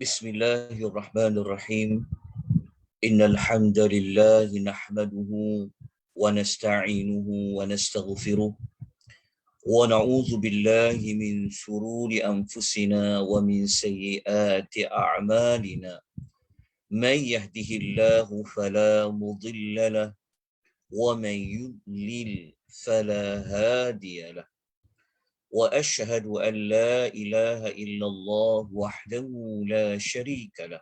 Bismillahirrahmanirrahim. Innal hamdalillah nahmaduhu wa nasta'inuhu wa nastaghfiruh wa na'udzu billahi min shururi anfusina wa min sayyiati a'malina. Man yahdihillahu fala mudilla lahu wa man yudlil fala hadiya lahu. Wa ashhadu an la ilaha illallah wahdahu la sharika lahu.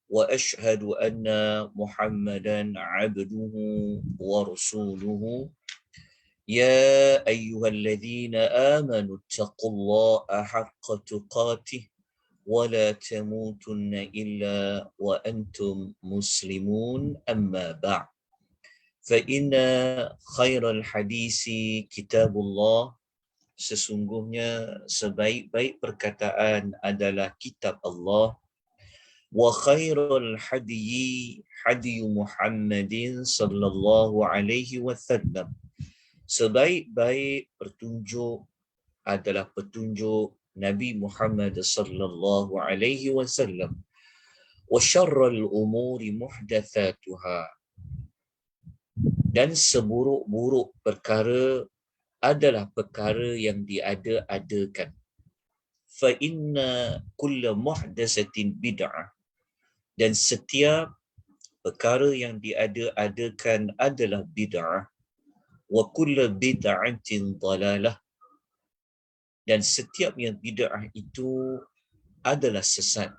وأشهد أن محمدا عبده ورسوله يا أيها الذين آمنوا اتقوا الله حق تقاته ولا تموتن إلا وأنتم مسلمون أما بعد فإن خير الحديث كتاب الله. Sesungguhnya sebaik-baik perkataan adalah kitab Allah. Wa khairul hadiyi hadiyu Muhammadin sallallahu alaihi wasallam. Sebaik-baik petunjuk adalah petunjuk Nabi Muhammad sallallahu alaihi wasallam. Wa syarrul umuri muhdatsatuha. Dan seburuk-buruk perkara adalah perkara yang diada-adakan. Fa inna kulla muhdatsatin bid'ah. Dan setiap perkara yang diada-adakan adalah bid'ah. Wa kullu bid'atin dalalah. Dan setiap yang bid'ah itu adalah sesat.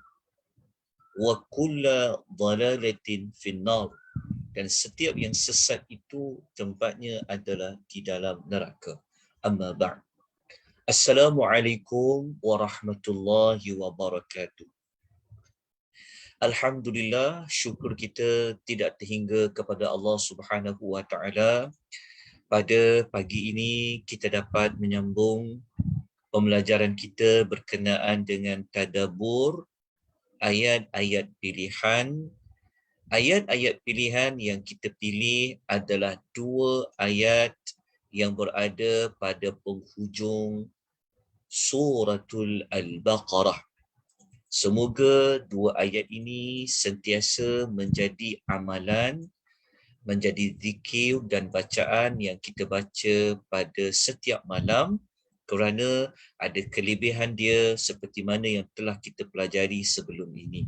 Wa kullu dalalatin finnar. Dan setiap yang sesat itu tempatnya adalah di dalam neraka. Amma ba'd. Assalamualaikum warahmatullahi wabarakatuh. Alhamdulillah, syukur kita tidak terhingga kepada Allah Subhanahu wa taala. Pada pagi ini kita dapat menyambung pembelajaran kita berkenaan dengan tadabbur ayat-ayat pilihan. Ayat-ayat pilihan yang kita pilih adalah dua ayat yang berada pada penghujung suratul Al-Baqarah. Semoga dua ayat ini sentiasa menjadi amalan, menjadi zikir dan bacaan yang kita baca pada setiap malam, kerana ada kelebihan dia seperti mana yang telah kita pelajari sebelum ini.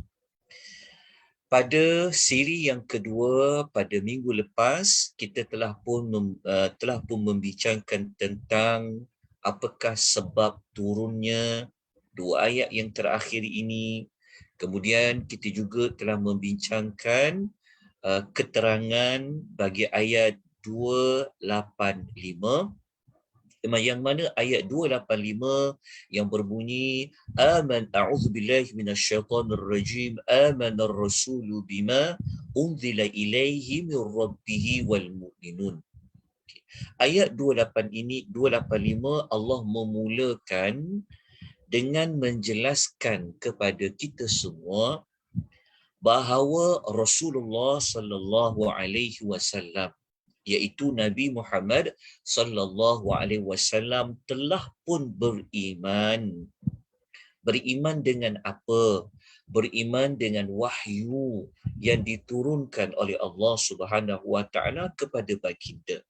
Pada siri yang kedua pada minggu lepas, kita telah pun membincangkan tentang apakah sebab turunnya dua ayat yang terakhir ini. Kemudian kita juga telah membincangkan keterangan bagi ayat 285, yang mana ayat 285 yang berbunyi a'udzubillahi minasyaitonir rajim amanar rasulu bima unzila ilaihi mir rabbih wal mu'minun. Ayat 285 Allah memulakan dengan menjelaskan kepada kita semua bahawa Rasulullah sallallahu alaihi wasallam, iaitu Nabi Muhammad sallallahu alaihi wasallam, telah pun beriman. Beriman dengan apa? Beriman dengan wahyu yang diturunkan oleh Allah Subhanahu wa taala kepada baginda.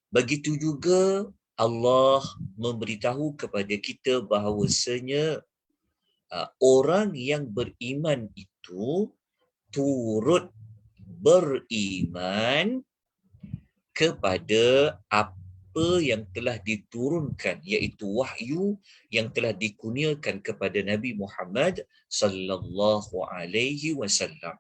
Begitu juga Allah memberitahu kepada kita bahawasanya orang yang beriman itu turut beriman kepada apa yang telah diturunkan, iaitu wahyu yang telah dikurniakan kepada Nabi Muhammad sallallahu alaihi wasallam.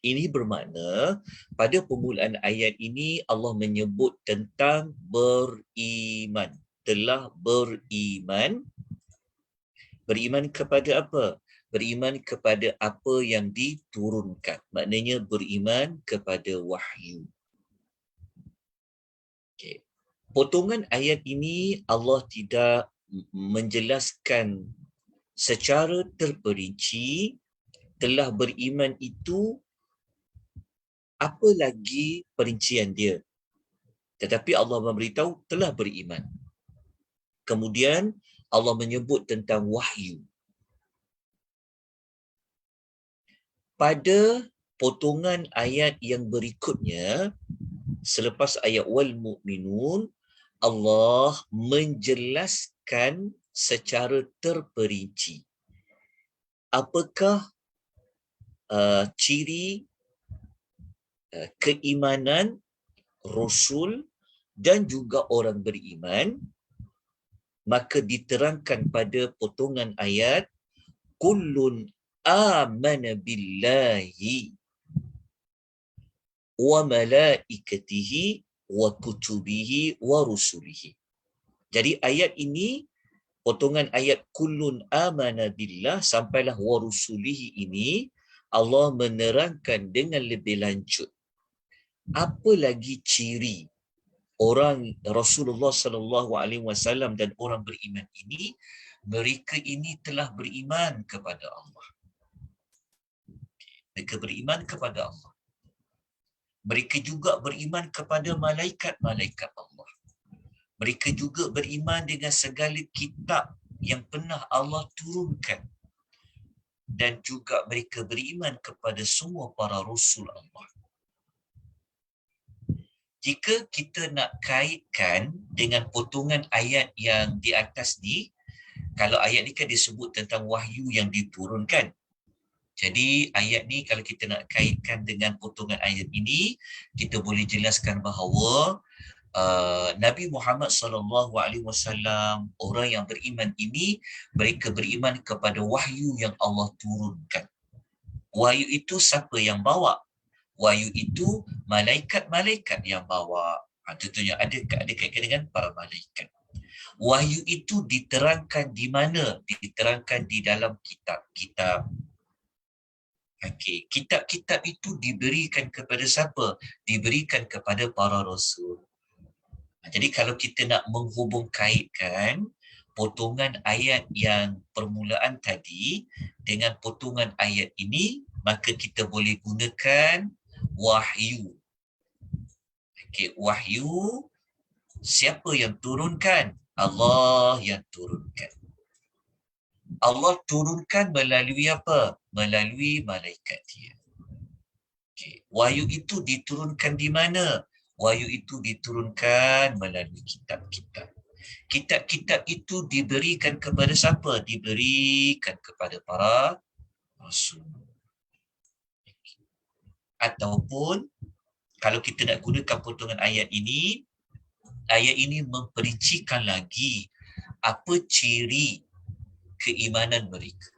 Ini bermakna pada permulaan ayat ini Allah menyebut tentang beriman, telah beriman. Beriman kepada apa? Beriman kepada apa yang diturunkan. Maknanya beriman kepada wahyu. Okay. Potongan ayat ini Allah tidak menjelaskan secara terperinci telah beriman itu apa lagi perincian dia. Tetapi Allah memberitahu telah beriman. Kemudian Allah menyebut tentang wahyu. pada potongan ayat yang berikutnya, selepas ayat wal mu'minun, Allah menjelaskan secara terperinci apakah ciri keimanan Rasul dan juga orang beriman. Maka diterangkan pada potongan ayat kullun amana billahi wa malaikatihi wa kutubihi wa rusulihi. Jadi ayat ini, potongan ayat kullun amana billah sampailah wa rusulihi ini, Allah menerangkan dengan lebih lanjut apa lagi ciri orang Rasulullah sallallahu alaihi wasallam dan orang beriman ini. Mereka ini telah beriman kepada Allah. Mereka beriman kepada Allah. Mereka juga beriman kepada malaikat-malaikat Allah. Mereka juga beriman dengan segala kitab yang pernah Allah turunkan. Dan juga mereka beriman kepada semua para rasul Allah. Jika kita nak kaitkan dengan potongan ayat yang di atas ni, kalau ayat ni kan disebut tentang wahyu yang diturunkan. Jadi ayat ni kalau kita nak kaitkan dengan potongan ayat ini, kita boleh jelaskan bahawa Nabi Muhammad sallallahu alaihi wasallam, orang yang beriman ini, mereka beriman kepada wahyu yang Allah turunkan. Wahyu itu siapa yang bawa? Wahyu itu malaikat-malaikat yang bawa. Tentunya ada kaitan dengan para malaikat. Wahyu itu diterangkan di mana? Diterangkan di dalam kitab-kitab. Okey, kitab-kitab itu diberikan kepada siapa? Diberikan kepada para rasul. Jadi kalau kita nak menghubung kaitkan potongan ayat yang permulaan tadi dengan potongan ayat ini, maka kita boleh gunakan wahyu. Okey, wahyu siapa yang turunkan? Allah yang turunkan. Allah turunkan melalui apa? Melalui malaikat dia. Okay. Wahyu itu diturunkan di mana? Wahyu itu diturunkan melalui kitab-kitab. Kitab-kitab itu diberikan kepada siapa? Diberikan kepada para rasul. Ataupun kalau kita nak gunakan potongan ayat ini memperincikan lagi apa ciri keimanan mereka.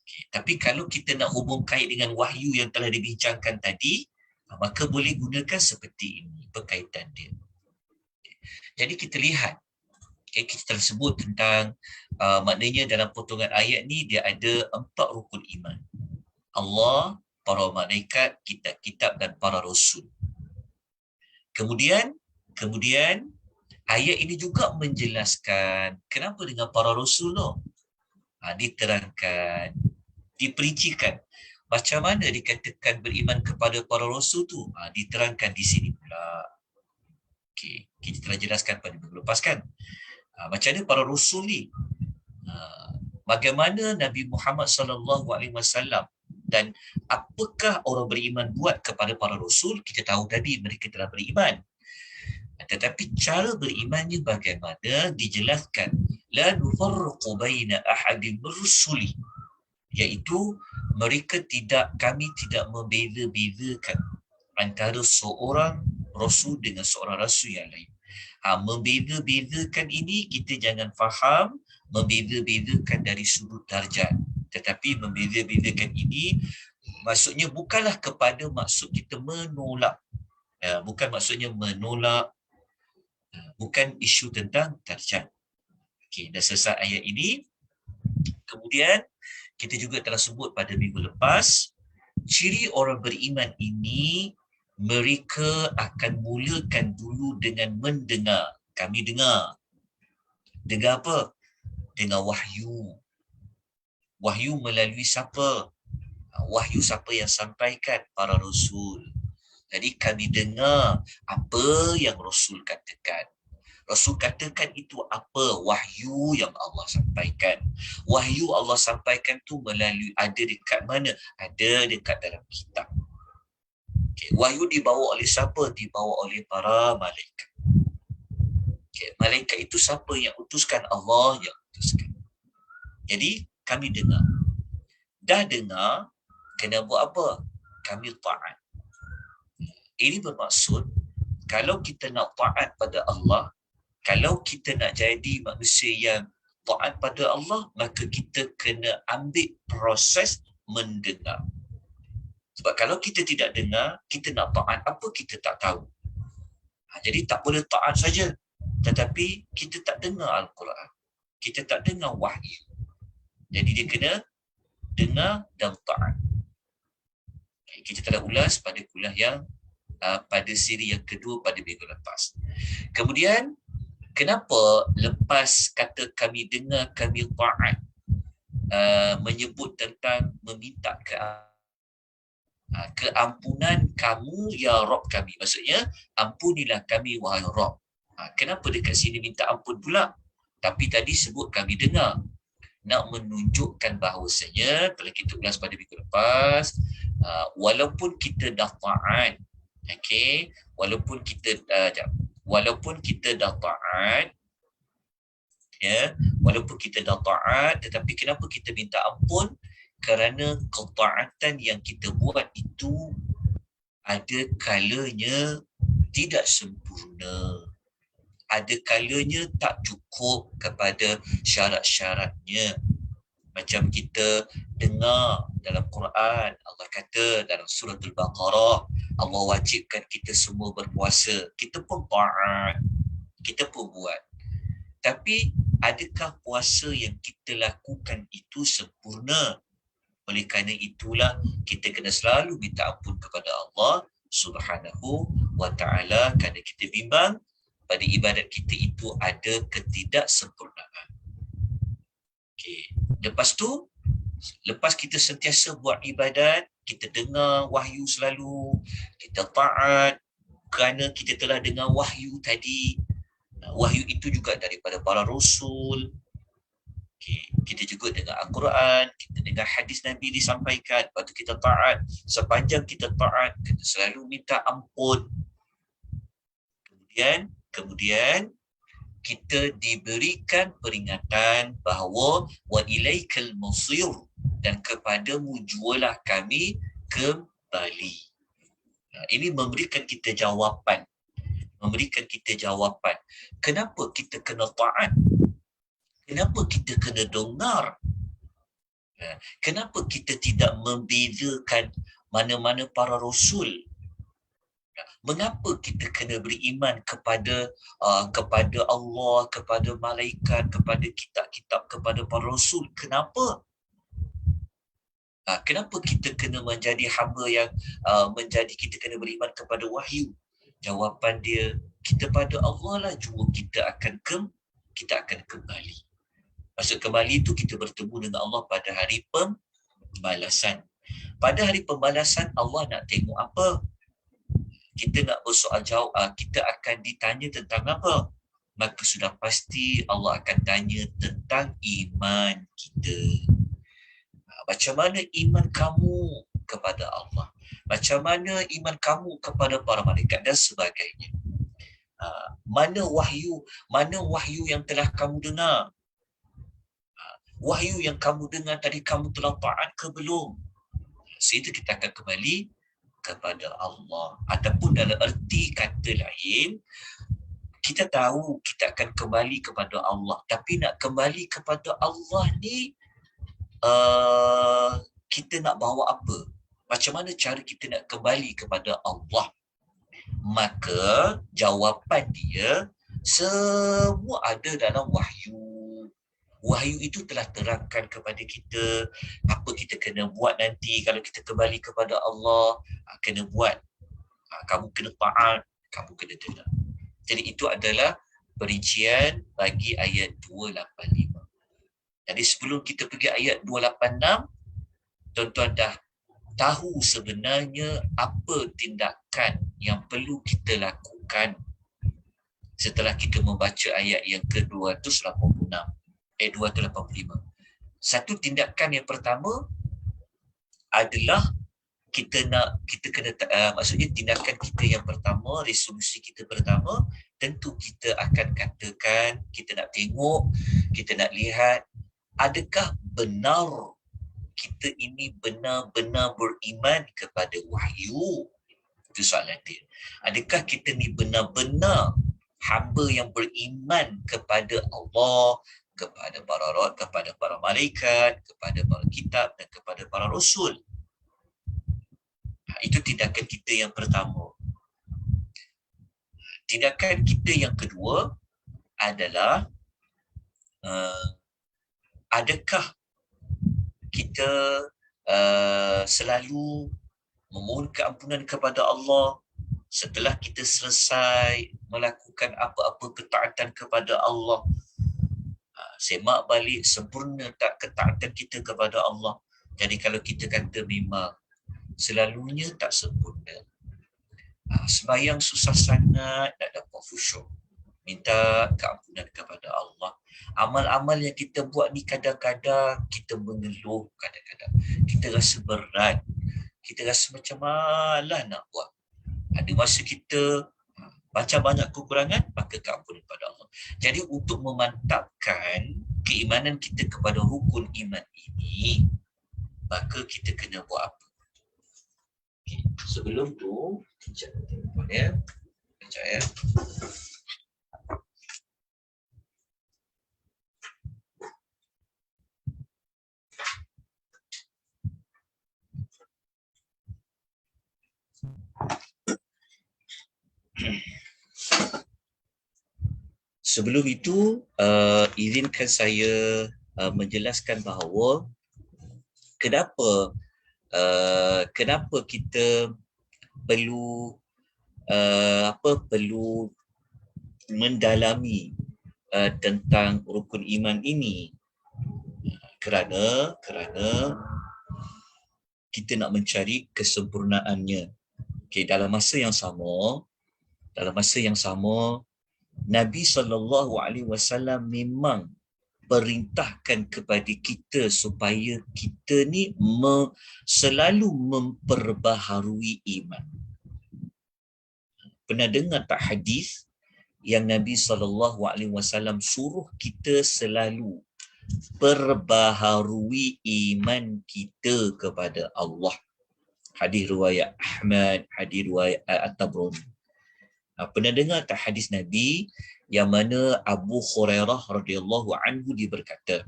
Okay. Tapi kalau kita nak hubung kait dengan wahyu yang telah dibincangkan tadi, maka boleh gunakan seperti ini berkaitan dia. Okay. Jadi kita lihat, kita telah sebut tentang maknanya dalam potongan ayat ni dia ada 4 rukun iman. Allah, para malaikat, kitab-kitab dan para rasul. Kemudian ayat ini juga menjelaskan kenapa dengan para rasul tu. Diterangkan, diperincikan. Macam mana dikatakan beriman kepada para rasul tu? Diterangkan di sini pula. Okey, kita telah jelaskan pada minggu lepas kan. Macam mana para rasul ni? Bagaimana Nabi Muhammad sallallahu alaihi wasallam dan apakah orang beriman buat kepada para rasul? Kita tahu tadi mereka telah beriman. Tetapi cara berimannya bagaimana dijelaskan. La nufarriqu baina ahadin min rusuli, iaitu kami tidak membeza-bezakan antara seorang rasul dengan seorang rasul yang lain. Membeza-bezakan ini kita jangan faham membeza-bezakan dari sudut darjat. Tetapi membeza-bezakan ini maksudnya bukanlah kepada maksud kita menolak. Bukan maksudnya menolak. Bukan isu tentang darjat. Okey, dah selesai ayat ini. Kemudian kita juga telah sebut pada minggu lepas, ciri orang beriman ini mereka akan mulakan dulu dengan mendengar. Kami dengar. Dengar apa? Dengar wahyu. Wahyu melalui siapa? Wahyu siapa yang sampaikan? Para rasul. Jadi kami dengar apa yang Rasul katakan. Rasul katakan itu apa? Wahyu yang Allah sampaikan. Wahyu Allah sampaikan tu melalui, ada dekat mana? Ada dekat dalam kitab. Okay. Wahyu dibawa oleh siapa? Dibawa oleh para malaikat. Okay. Malaikat itu siapa yang utuskan? Allah yang utuskan. Jadi kami dengar. Dah dengar, kena buat apa? Kami taat. Ini bermaksud, kalau kita nak taat pada Allah, kalau kita nak jadi manusia yang taat pada Allah, maka kita kena ambil proses mendengar. Sebab kalau kita tidak dengar, kita nak taat apa kita tak tahu. Jadi tak boleh taat saja, tetapi kita tak dengar Al-Quran. Kita tak dengar wahyu. Jadi dia kena dengar dan taat. Kita telah ulas pada kuliah yang pada siri yang kedua pada minggu lepas. Kemudian, kenapa lepas kata kami dengar, kami taat, menyebut tentang meminta keampunan kamu ya Rabb kami. Maksudnya, ampunilah kami wahai Rabb. Kenapa dekat sini minta ampun pula? Tapi tadi sebut kami dengar. Nak menunjukkan bahawasanya, kalau kita ulas pada minggu lepas, walaupun kita dah taat, okay, walaupun kita dah taat, ya, walaupun kita dah taat, tetapi kenapa kita minta ampun? Kerana ketaatan yang kita buat itu ada kalanya tidak sempurna. Ada kalanya tak cukup kepada syarat-syaratnya. Macam kita dengar dalam Quran, Allah kata dalam surah Al-Baqarah, Allah wajibkan kita semua berpuasa. Kita pun taat, kita pun buat. Tapi adakah puasa yang kita lakukan itu sempurna? Oleh kerana itulah kita kena selalu minta ampun kepada Allah Subhanahu wa ta'ala, kerana kita bimbang pada ibadat kita itu ada ketidaksempurnaan. Okay. Lepas kita sentiasa buat ibadat, kita dengar wahyu selalu, kita taat kerana kita telah dengar wahyu tadi. Wahyu itu juga daripada para rasul. Okay. Kita juga dengar Al-Quran, kita dengar hadis Nabi disampaikan, lepas tu kita taat. Sepanjang kita taat, kita selalu minta ampun. Kemudian kita diberikan peringatan bahawa wa ilaikal masir, dan kepadamu jualah kami kembali. Ini memberikan kita jawapan. Kenapa kita kena taat? Kenapa kita kena dengar? Kenapa kita tidak membezakan mana-mana para rasul? Mengapa kita kena beriman kepada Allah, kepada malaikat, kepada kitab-kitab, kepada para rasul? Kenapa? Kenapa kita kena menjadi hamba yang kita kena beriman kepada wahyu? Jawapan dia, kita pada Allah lah jua kita akan kembali. Maksud kembali itu kita bertemu dengan Allah pada hari pembalasan. Pada hari pembalasan Allah nak tengok apa? Kita nak bersoal jawab, kita akan ditanya tentang apa? Maka sudah pasti Allah akan tanya tentang iman kita. Macam mana iman kamu kepada Allah? Macam mana iman kamu kepada para malaikat dan sebagainya? Mana wahyu yang telah kamu dengar? Wahyu yang kamu dengar tadi, kamu telah taat ke belum? Setelah kita akan kembali kepada Allah. Ataupun dalam erti kata lain, kita tahu kita akan kembali kepada Allah. Tapi nak kembali kepada Allah ni, kita nak bawa apa? Macam mana cara kita nak kembali kepada Allah? Maka jawapan dia, semua ada dalam wahyu. Wahyu itu telah terangkan kepada kita apa kita kena buat nanti kalau kita kembali kepada Allah. Kena buat, kamu kena taat, kamu kena dengar. Jadi itu adalah perincian bagi ayat 285. Jadi sebelum kita pergi ayat 286, tuan-tuan dah tahu sebenarnya apa tindakan yang perlu kita lakukan setelah kita membaca ayat yang ke-286, 285. Satu tindakan yang pertama adalah kita kena maksudnya tindakan kita yang pertama, resolusi kita pertama, tentu kita akan katakan, kita nak tengok, kita nak lihat adakah benar kita ini benar-benar beriman kepada wahyu. Itu soalan dia. Adakah kita ni benar-benar hamba yang beriman kepada Allah, kepada para roh, kepada para malaikat, kepada para kitab dan kepada para rasul. Itu tindakan kita yang pertama. Tindakan kita yang kedua adalah adakah kita selalu memohon keampunan kepada Allah setelah kita selesai melakukan apa-apa ketaatan kepada Allah. Semak balik sempurna tak ketaatan kita kepada Allah. Jadi kalau kita kata memang selalunya tak sempurna, sembahyang susah sangat nak dapat khusyuk, minta keampunan kepada Allah. Amal-amal yang kita buat ni kadang-kadang kita mengeluh, kadang-kadang kita rasa berat, kita rasa macam malas nak buat. Ada masa kita baca banyak kekurangan, maka keampunan kepada Allah. Jadi untuk memantapkan keimanan kita kepada rukun iman ini, maka kita kena buat apa? Okay. Sebelum tu, kejap telefon ya. Kejap ya. Sebelum itu, izinkan saya menjelaskan bahawa kenapa kita perlu perlu mendalami tentang rukun iman ini. Kerana kita nak mencari kesempurnaannya. Okay, dalam masa yang sama Nabi SAW memang perintahkan kepada kita supaya kita ni selalu memperbaharui iman. Pernah dengar tak hadis yang Nabi SAW suruh kita selalu perbaharui iman kita kepada Allah? Hadis riwayat Ahmad, hadis riwayat At-Tabrani. Pernah dengar tak hadis Nabi yang mana Abu Hurairah radhiyallahu anhu dia berkata,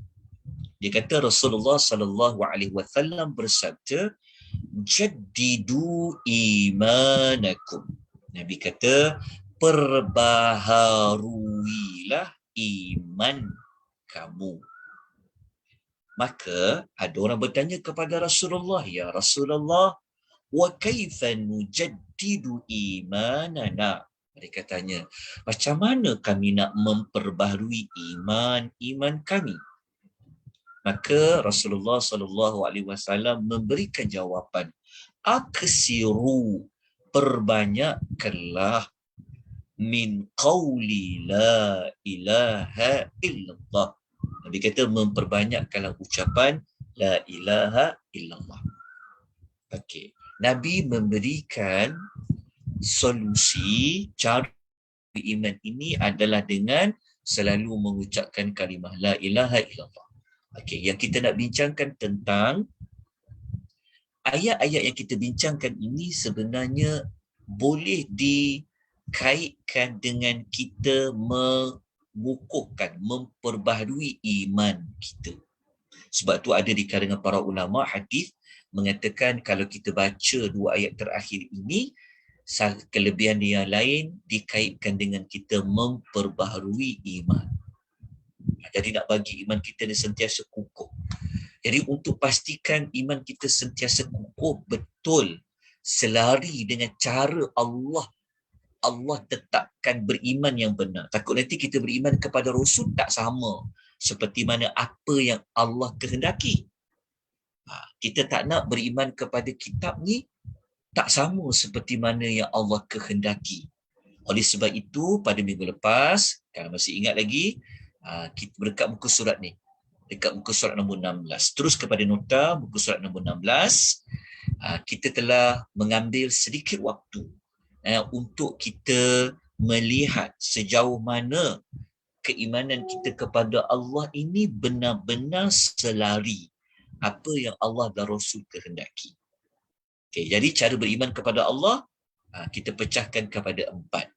dia kata Rasulullah sallallahu alaihi wasallam bersabda, jaddidu imanakum. Nabi kata, perbaharuilah iman kamu. Maka ada orang bertanya kepada Rasulullah, ya Rasulullah, wa kaifa nujaddidu imanana? Mereka tanya, macam mana kami nak memperbaharui iman kami? Maka Rasulullah SAW memberikan jawapan, aksiru, perbanyakkanlah min qawli la ilaha illallah. Nabi kata memperbanyakkanlah ucapan la ilaha illallah. Okey. Nabi memberikan solusi cara beriman ini adalah dengan selalu mengucapkan kalimah la ilaha illallah. Okey, yang kita nak bincangkan tentang ayat-ayat yang kita bincangkan ini sebenarnya boleh dikaitkan dengan kita mengukuhkan, memperbaharui iman kita. Sebab tu ada di kalangan para ulama hadis mengatakan kalau kita baca dua ayat terakhir ini, kelebihan yang lain dikaitkan dengan kita memperbaharui iman. Jadi nak bagi iman kita ni sentiasa kukuh. Jadi untuk pastikan iman kita sentiasa kukuh betul, selari dengan cara Allah tetapkan beriman yang benar. Takut nanti kita beriman kepada Rasul tak sama seperti mana apa yang Allah kehendaki. Kita tak nak beriman kepada kitab ni tak sama seperti mana yang Allah kehendaki. Oleh sebab itu, pada minggu lepas, kalau masih ingat lagi, kita dekat muka surat ni. Dekat muka surat nombor 16. Terus kepada nota muka surat nombor 16, kita telah mengambil sedikit waktu untuk kita melihat sejauh mana keimanan kita kepada Allah ini benar-benar selari apa yang Allah dan Rasul kehendaki. Okay, jadi cara beriman kepada Allah, kita pecahkan kepada 4.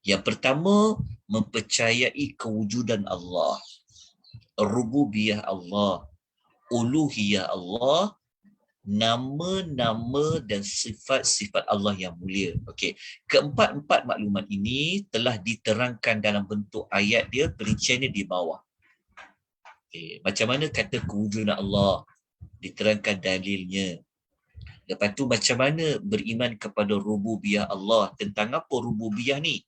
Yang pertama, mempercayai kewujudan Allah, rububiyah Allah, uluhiyah Allah, nama-nama dan sifat-sifat Allah yang mulia. Okey, keempat-empat maklumat ini telah diterangkan dalam bentuk ayat dia, perinciannya di bawah. Okey, macam mana kata kewujudan Allah, diterangkan dalilnya. Lepas tu macam mana beriman kepada rububiyah Allah, tentang apa rububiyah ni?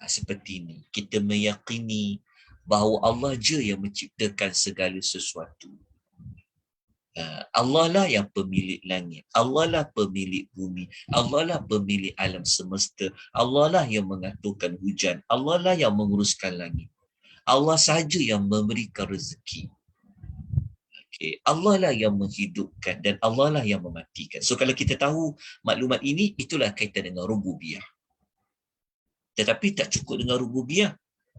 Seperti ini, kita meyakini bahawa Allah je yang menciptakan segala sesuatu. Allah lah yang pemilik langit, Allah lah pemilik bumi, Allah lah pemilik alam semesta, Allah lah yang mengaturkan hujan, Allah lah yang menguruskan langit, Allah sahaja yang memberikan rezeki. Okay. Allah lah yang menghidupkan dan Allah lah yang mematikan. So kalau kita tahu maklumat ini, itulah kaitan dengan rububiyah. Tetapi tak cukup dengan rububiyah,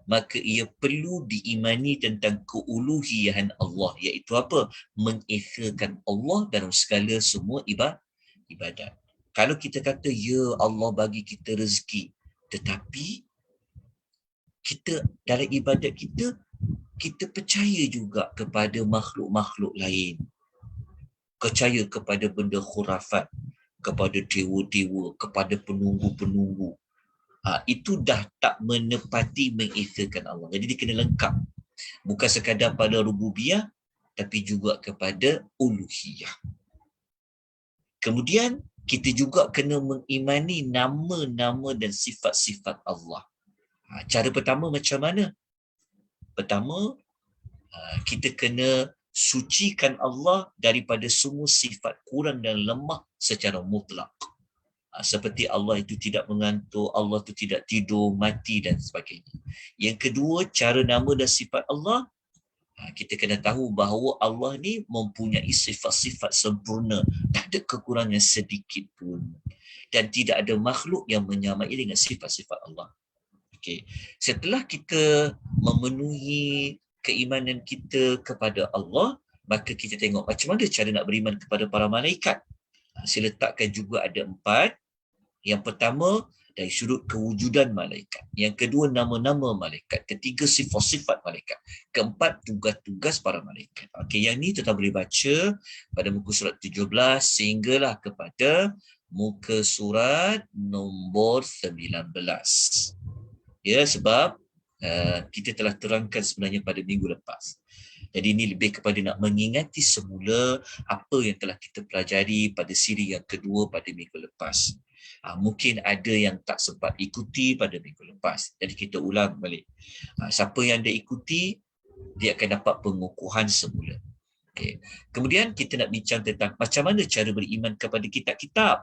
maka ia perlu diimani tentang keuluhiyahan Allah, iaitu apa? Mengesakan Allah dalam segala semua ibadat. Kalau kita kata, ya Allah bagi kita rezeki, tetapi kita dalam ibadat kita percaya juga kepada makhluk-makhluk lain. Percaya kepada benda khurafat, kepada dewa-dewa, kepada penunggu-penunggu. Itu dah tak menepati mengesakan Allah. Jadi dia kena lengkap. Bukan sekadar pada rububiyah, tapi juga kepada uluhiyah. Kemudian, kita juga kena mengimani nama-nama dan sifat-sifat Allah. Cara pertama macam mana? Pertama, kita kena sucikan Allah daripada semua sifat kurang dan lemah secara mutlak. Seperti Allah itu tidak mengantuk, Allah itu tidak tidur, mati dan sebagainya. Yang kedua, cara nama dan sifat Allah, kita kena tahu bahawa Allah ni mempunyai sifat-sifat sempurna, tak ada kekurangan sedikit pun. Dan tidak ada makhluk yang menyamai dengan sifat-sifat Allah. Okay. Setelah kita memenuhi keimanan kita kepada Allah, maka kita tengok macam mana cara nak beriman kepada para malaikat. Saya letakkan juga ada 4. Yang pertama, dari sudut kewujudan malaikat. Yang kedua, nama-nama malaikat. Ketiga, sifat-sifat malaikat. Keempat, tugas-tugas para malaikat. Okey, yang ni tuan boleh baca pada muka surat 17 sehinggalah kepada muka surat nombor 19. Ya, sebab kita telah terangkan sebenarnya pada minggu lepas. Jadi ini lebih kepada nak mengingati semula apa yang telah kita pelajari pada siri yang kedua pada minggu lepas. Mungkin ada yang tak sempat ikuti pada minggu lepas. Jadi kita ulang balik. Siapa yang dia ikuti, dia akan dapat pengukuhan semula. Okay. Kemudian kita nak bincang tentang macam mana cara beriman kepada kitab-kitab.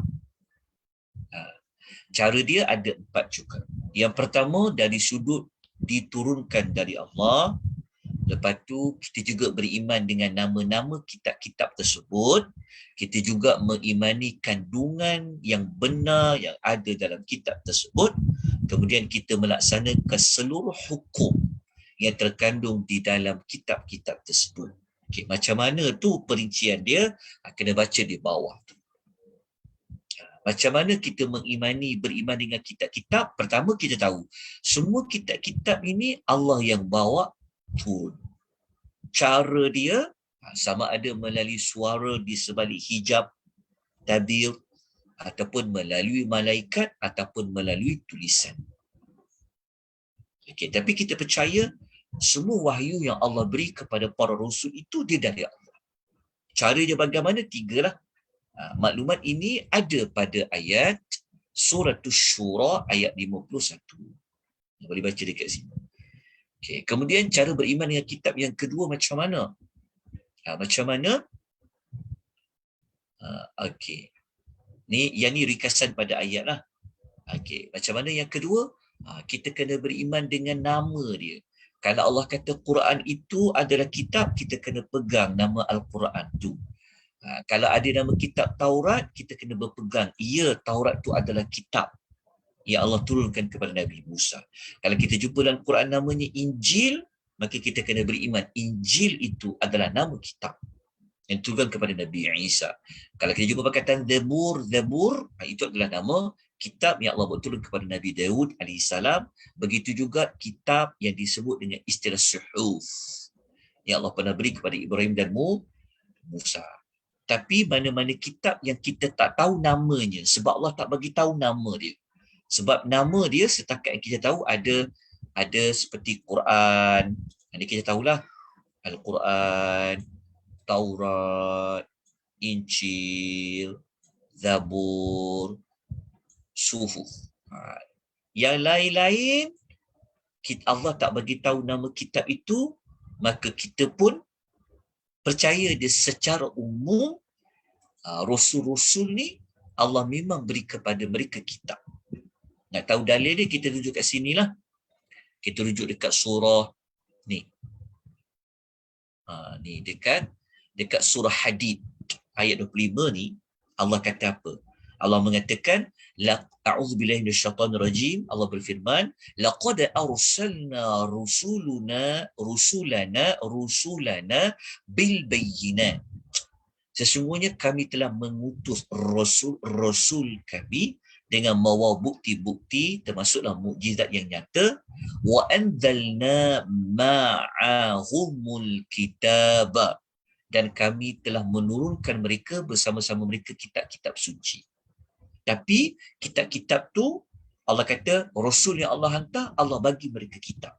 Cara dia ada 4 juga. Yang pertama, dari sudut diturunkan dari Allah. Lepas tu kita juga beriman dengan nama-nama kitab-kitab tersebut. Kita juga mengimani kandungan yang benar yang ada dalam kitab tersebut. Kemudian kita melaksanakan seluruh hukum yang terkandung di dalam kitab-kitab tersebut. Okay, macam mana tu perincian dia, kena baca di bawah tu. Macam mana kita beriman dengan kitab-kitab? Pertama kita tahu, semua kitab-kitab ini Allah yang bawa turun. Cara dia sama ada melalui suara di sebalik hijab, tabir, ataupun melalui malaikat, ataupun melalui tulisan. Okay, tapi kita percaya semua wahyu yang Allah beri kepada para rasul itu dia dari Allah. Cara dia bagaimana? 3 lah. Maklumat ini ada pada ayat Surah Asy-Syura ayat 51. Boleh baca dekat sini. Okay. Kemudian cara beriman dengan kitab yang kedua macam mana? Macam mana? Okey. Yang ni ringkasan pada ayat lah. Okey. Macam mana yang kedua? Kita kena beriman dengan nama dia. Kalau Allah kata Quran itu adalah kitab, kita kena pegang nama Al-Quran tu. Kalau ada nama kitab Taurat, kita kena berpegang. Ya, Taurat tu adalah kitab yang Allah turunkan kepada Nabi Musa. Kalau kita jumpa dalam Quran namanya Injil, maka kita kena beriman. Injil itu adalah nama kitab yang turun kepada Nabi Isa. Kalau kita jumpa perkataan Zabur, itu adalah nama kitab yang Allah turun kepada Nabi Daud alaihissalam. Begitu juga kitab yang disebut dengan istilah suhuf yang Allah pernah beri kepada Ibrahim dan Musa. Tapi mana-mana kitab yang kita tak tahu namanya, sebab Allah tak bagi tahu nama dia. Sebab nama dia setakat yang kita tahu ada seperti Quran. Ini kita tahulah Al-Quran, Taurat, Injil, Zabur, Suhuf. Yang lain-lain Allah tak bagi tahu nama kitab itu, maka kita pun percaya dia secara umum. Rasul-rasul ni Allah memang beri kepada mereka kitab. Nak tahu dalil dia, kita rujuk kat sinilah. Kita rujuk dekat surah ni. Ni dekat surah Hadid ayat 25 ni Allah kata apa? Allah mengatakan a'udzubillahi minasyaitonir rajim. Allah berfirman, laqad arsalna rusulana bil bayyinat. Sesungguhnya kami telah mengutus rasul kami dengan membawa bukti-bukti, termasuklah mukjizat yang nyata. Wa anzalna ma'ahumul kitaba, dan kami telah menurunkan mereka bersama-sama mereka kitab-kitab suci. Tapi kitab-kitab tu Allah kata rasul yang Allah hantar, Allah bagi mereka kitab.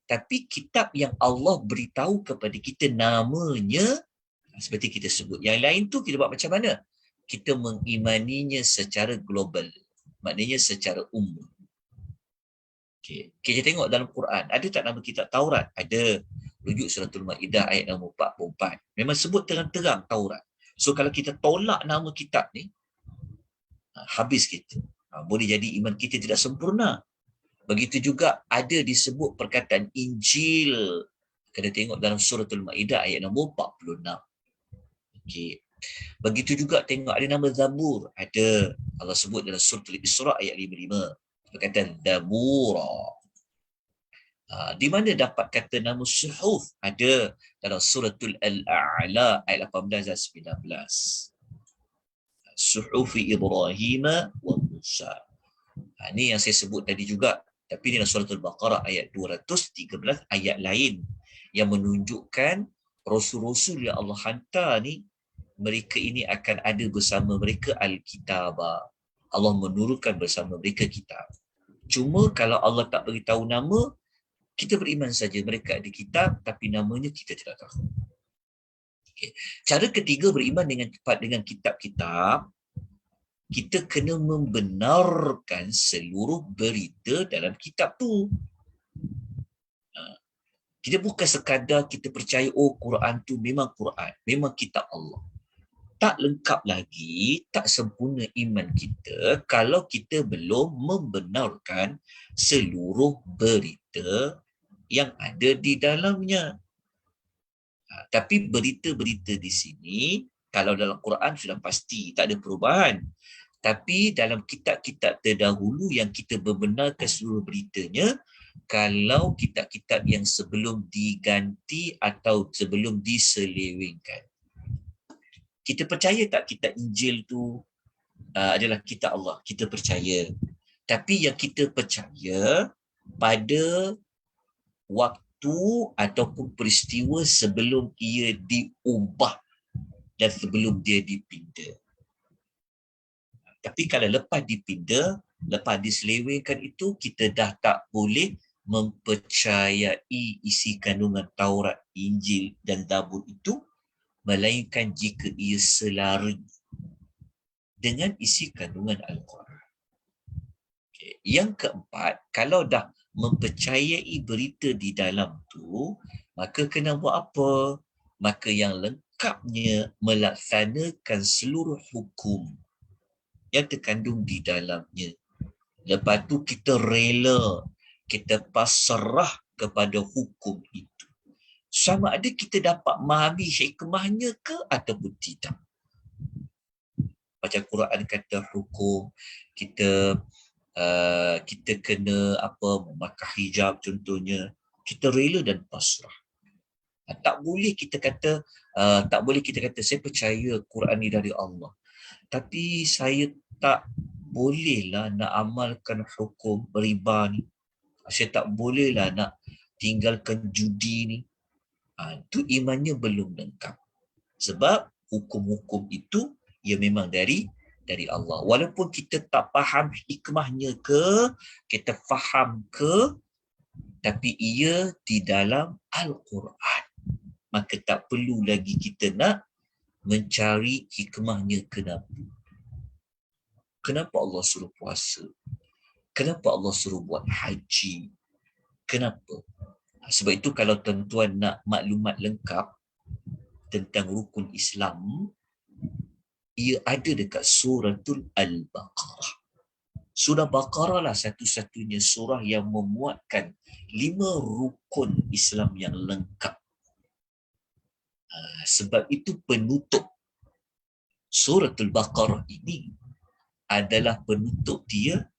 Tapi kitab yang Allah beritahu kepada kita namanya, seperti kita sebut, yang lain tu kita buat macam mana? Kita mengimaninya secara global, maknanya secara umum. Kita tengok dalam Quran, ada tak nama kitab Taurat? Ada. Rujuk Suratul Maidah ayat nombor 44. Memang sebut terang-terang Taurat. So kalau kita tolak nama kitab ni, habis kita. Boleh jadi iman kita tidak sempurna. Begitu juga ada disebut perkataan Injil. Kena tengok dalam Suratul Maidah ayat nombor 46. Okey. Begitu juga tengok ada nama Zabur. Ada. Allah sebut dalam Suratul Isra ayat 55. Perkataan Zabura. Di mana dapat kata nama suhuf? Ada dalam Suratul Al-A'la ayat 18 dan 19. Suhufi Ibrahim wa Musa. Ini yang saya sebut tadi juga. Tapi dalam Suratul Baqarah ayat 213, ayat lain yang menunjukkan rasul-rasul yang Allah hantar ni, mereka ini akan ada bersama mereka Al-Kitabah. Allah menurunkan bersama mereka kitab. Cuma kalau Allah tak beritahu nama, kita beriman saja mereka ada kitab, tapi namanya kita tidak tahu. Okay. Cara ketiga beriman dengan kitab-kitab, kita kena membenarkan seluruh berita dalam kitab tu. Kita bukan sekadar kita percaya, oh Quran tu memang Quran, memang kitab Allah. Tak lengkap lagi, tak sempurna iman kita kalau kita belum membenarkan seluruh berita yang ada di dalamnya. Tapi berita-berita di sini, kalau dalam Quran sudah pasti, tak ada perubahan. Tapi dalam kitab-kitab terdahulu yang kita membenarkan seluruh beritanya, kalau kitab-kitab yang sebelum diganti atau sebelum diselewengkan. Kita percaya tak kitab Injil tu adalah kitab Allah? Kita percaya. Tapi yang kita percaya pada waktu ataupun peristiwa sebelum ia diubah dan sebelum dia dipinda. Tapi kalau lepas dipinda, lepas diselewengkan itu, kita dah tak boleh mempercayai isi kandungan Taurat, Injil dan Zabur itu, melainkan jika ia selari dengan isi kandungan Al-Quran. Okay. Yang keempat, kalau dah mempercayai berita di dalam tu, maka kena buat apa? Maka yang lengkapnya melaksanakan seluruh hukum yang terkandung di dalamnya. Lepas tu kita rela, kita pasrah kepada hukum itu. Sama ada kita dapat memahami hikmahnya ke ataupun tidak. Macam Quran kata hukum, kita kita kena memakai hijab contohnya, kita rela dan pasrah. Tak boleh kita kata saya percaya Quran ni dari Allah, tapi saya tak bolehlah nak amalkan hukum riba ni, saya tak bolehlah nak tinggalkan judi ni. Itu imannya belum lengkap. Sebab hukum-hukum itu ia memang dari Allah. Walaupun kita tak faham hikmahnya ke, kita faham ke, tapi ia di dalam Al-Quran. Maka tak perlu lagi kita nak mencari hikmahnya kenapa. Kenapa Allah suruh puasa? Kenapa Allah suruh buat haji? Kenapa? Sebab itu kalau tuan-tuan nak maklumat lengkap tentang rukun Islam, ia ada dekat suratul Al-Baqarah. Surah Baqarah lah satu-satunya surah yang memuatkan 5 rukun Islam yang lengkap. Sebab itu penutup suratul Baqarah ini adalah penutup dia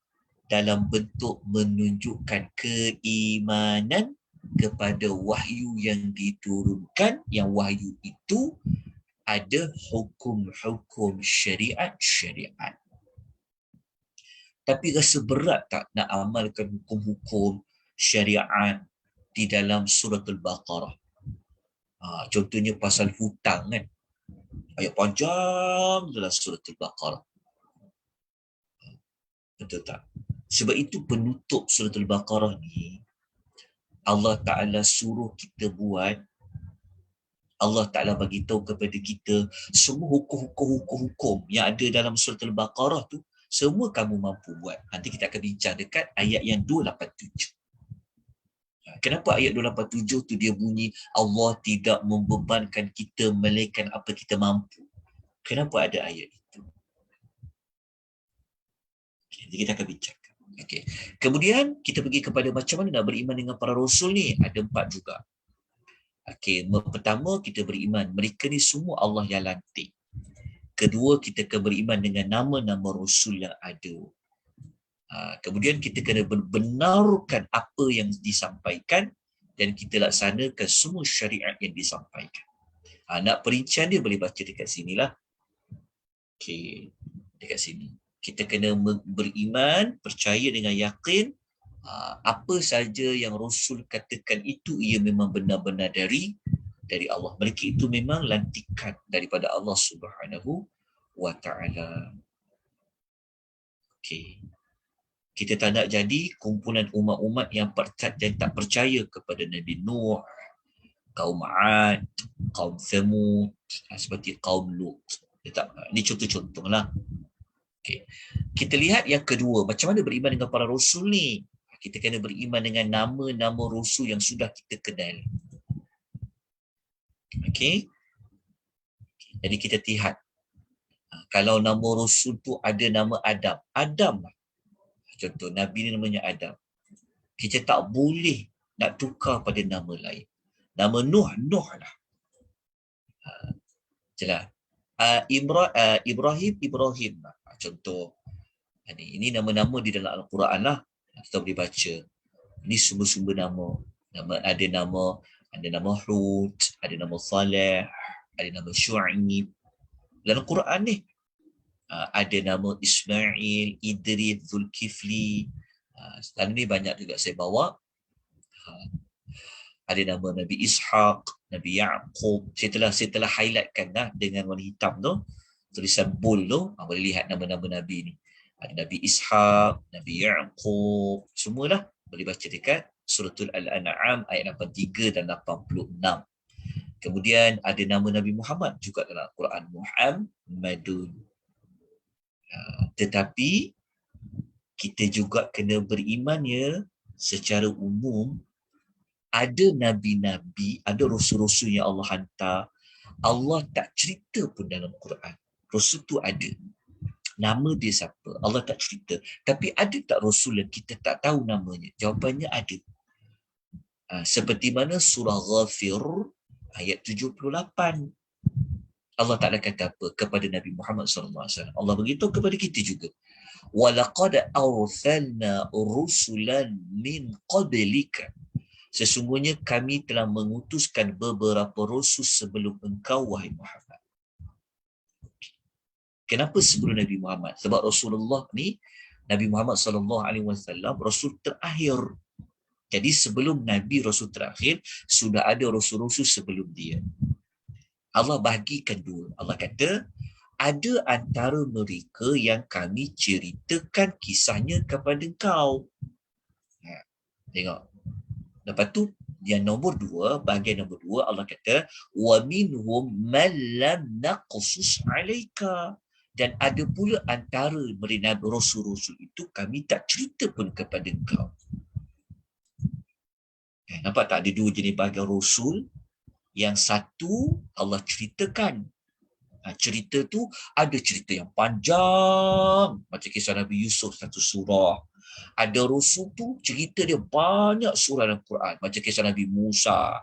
dalam bentuk menunjukkan keimanan kepada wahyu yang diturunkan, yang wahyu itu ada hukum-hukum syariat-syariat. Tapi rasa berat tak nak amalkan hukum-hukum syariat di dalam suratul Baqarah? Contohnya pasal hutang kan. Ayat panjang dalam suratul Baqarah. Betul tak? Sebab itu penutup suratul Baqarah ni, Allah Ta'ala suruh kita buat, Allah Ta'ala bagi tahu kepada kita semua hukum-hukum yang ada dalam suratul Baqarah tu, semua kamu mampu buat. Nanti kita akan bincang dekat ayat yang 287. Kenapa ayat 287 tu dia bunyi Allah tidak membebankan kita melainkan apa kita mampu? Kenapa ada ayat itu? Nanti kita akan bincang. Okay. Kemudian kita pergi kepada macam mana nak beriman dengan para rasul ni. Ada 4 juga. Okay. Pertama, kita beriman mereka ni semua Allah yang lantik. Kedua, kita akan beriman dengan nama-nama rasul yang ada. Kemudian kita kena benarkan apa yang disampaikan dan kita laksanakan semua syariat yang disampaikan. Nak perincian dia boleh baca dekat sinilah. Okay. Dekat sini. Kita kena beriman, percaya dengan yakin, apa saja yang Rasul katakan itu ia memang benar-benar dari Allah. Mereka itu memang lantikan daripada Allah Subhanahu wa Ta'ala. Okey. Kita tak nak jadi kumpulan umat-umat yang tak percaya kepada Nabi Nuh, kaum Ad, kaum Thamud, seperti kaum Lut. Ini contoh-contohlah. Okay. Kita lihat yang kedua, macam mana beriman dengan para rasul ni? Kita kena beriman dengan nama-nama rasul yang sudah kita kenal. Okey. Jadi kita lihat, kalau nama rasul tu ada nama Adam. Adam lah. Contoh, Nabi ni namanya Adam. Kita tak boleh nak tukar pada nama lain. Nama Nuh, Nuh lah. Jelas. Ibrahim, Ibrahim lah. Contoh, ini nama-nama di dalam Al-Quran lah. Kita boleh baca. Ini sumber-sumber nama. Ada nama Hud, ada nama Saleh, ada nama Syu'aib. Dalam Quran ni, ada nama Ismail, Idris, Zulkifli. Sekarang ni banyak juga saya bawa. Ada nama Nabi Ishaq, Nabi Ya'qub. Saya telah highlightkan dengan warna hitam tu. Tulisan bold tu, boleh lihat nama-nama Nabi ni. Ada Nabi Ishaq, Nabi Ya'qub. Semualah boleh baca dekat Suratul Al-An'am ayat 83 dan 86. Kemudian ada nama Nabi Muhammad juga dalam Al-Quran. Muhammadun. Tetapi kita juga kena berimannya secara umum. Ada nabi-nabi, ada rasul-rasul yang Allah hantar, Allah tak cerita pun dalam Quran. Rasul tu ada. Nama dia siapa? Allah tak cerita. Tapi ada tak Rasul yang kita tak tahu namanya? Jawapannya ada. Seperti mana surah Ghafir ayat 78. Allah Ta'ala kata apa kepada Nabi Muhammad SAW? Allah beritahu kepada kita juga. وَلَقَدْ أَرْسَلْنَا رُسُلًا مِنْ قَبْلِكَ. Sesungguhnya kami telah mengutuskan beberapa rasul sebelum engkau, wahai Muhammad. Kenapa sebelum Nabi Muhammad? Sebab Rasulullah ni, Nabi Muhammad SAW, Rasul terakhir. Jadi sebelum Nabi Rasul terakhir, sudah ada rasul-rasul sebelum dia. Allah bahagikan dua. Allah kata, ada antara mereka yang kami ceritakan kisahnya kepada engkau. Tengok. Lepas tu, yang nombor dua, bahagian nombor dua, Allah kata, وَمِنْهُمْ مَنْ لَمْ نَقْصُصْ عَلَيْكَ. Dan ada pula antara mereka rasul-rasul itu kami tak cerita pun kepada engkau. Nampak tak ada dua jenis bahagian rasul? Yang satu Allah ceritakan. Cerita tu ada cerita yang panjang, macam kisah Nabi Yusuf satu surah. Ada rasul tu cerita dia banyak surah dalam Quran, macam kisah Nabi Musa.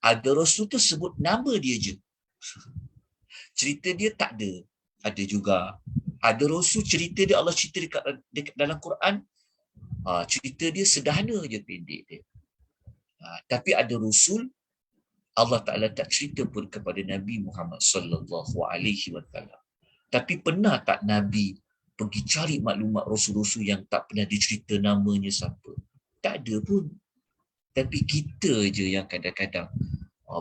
Ada rasul tu sebut nama dia je. Cerita dia tak ada. Ada juga. Ada rasul cerita dia Allah cerita dekat dalam Quran. Cerita dia sederhana je, pendek dia. Tapi ada rasul Allah Ta'ala tak cerita pun kepada Nabi Muhammad sallallahu alaihi wasallam. Tapi pernah tak Nabi pergi cari maklumat rasul-rasul yang tak pernah dicerita namanya siapa? Tak ada pun. Tapi kita je yang kadang-kadang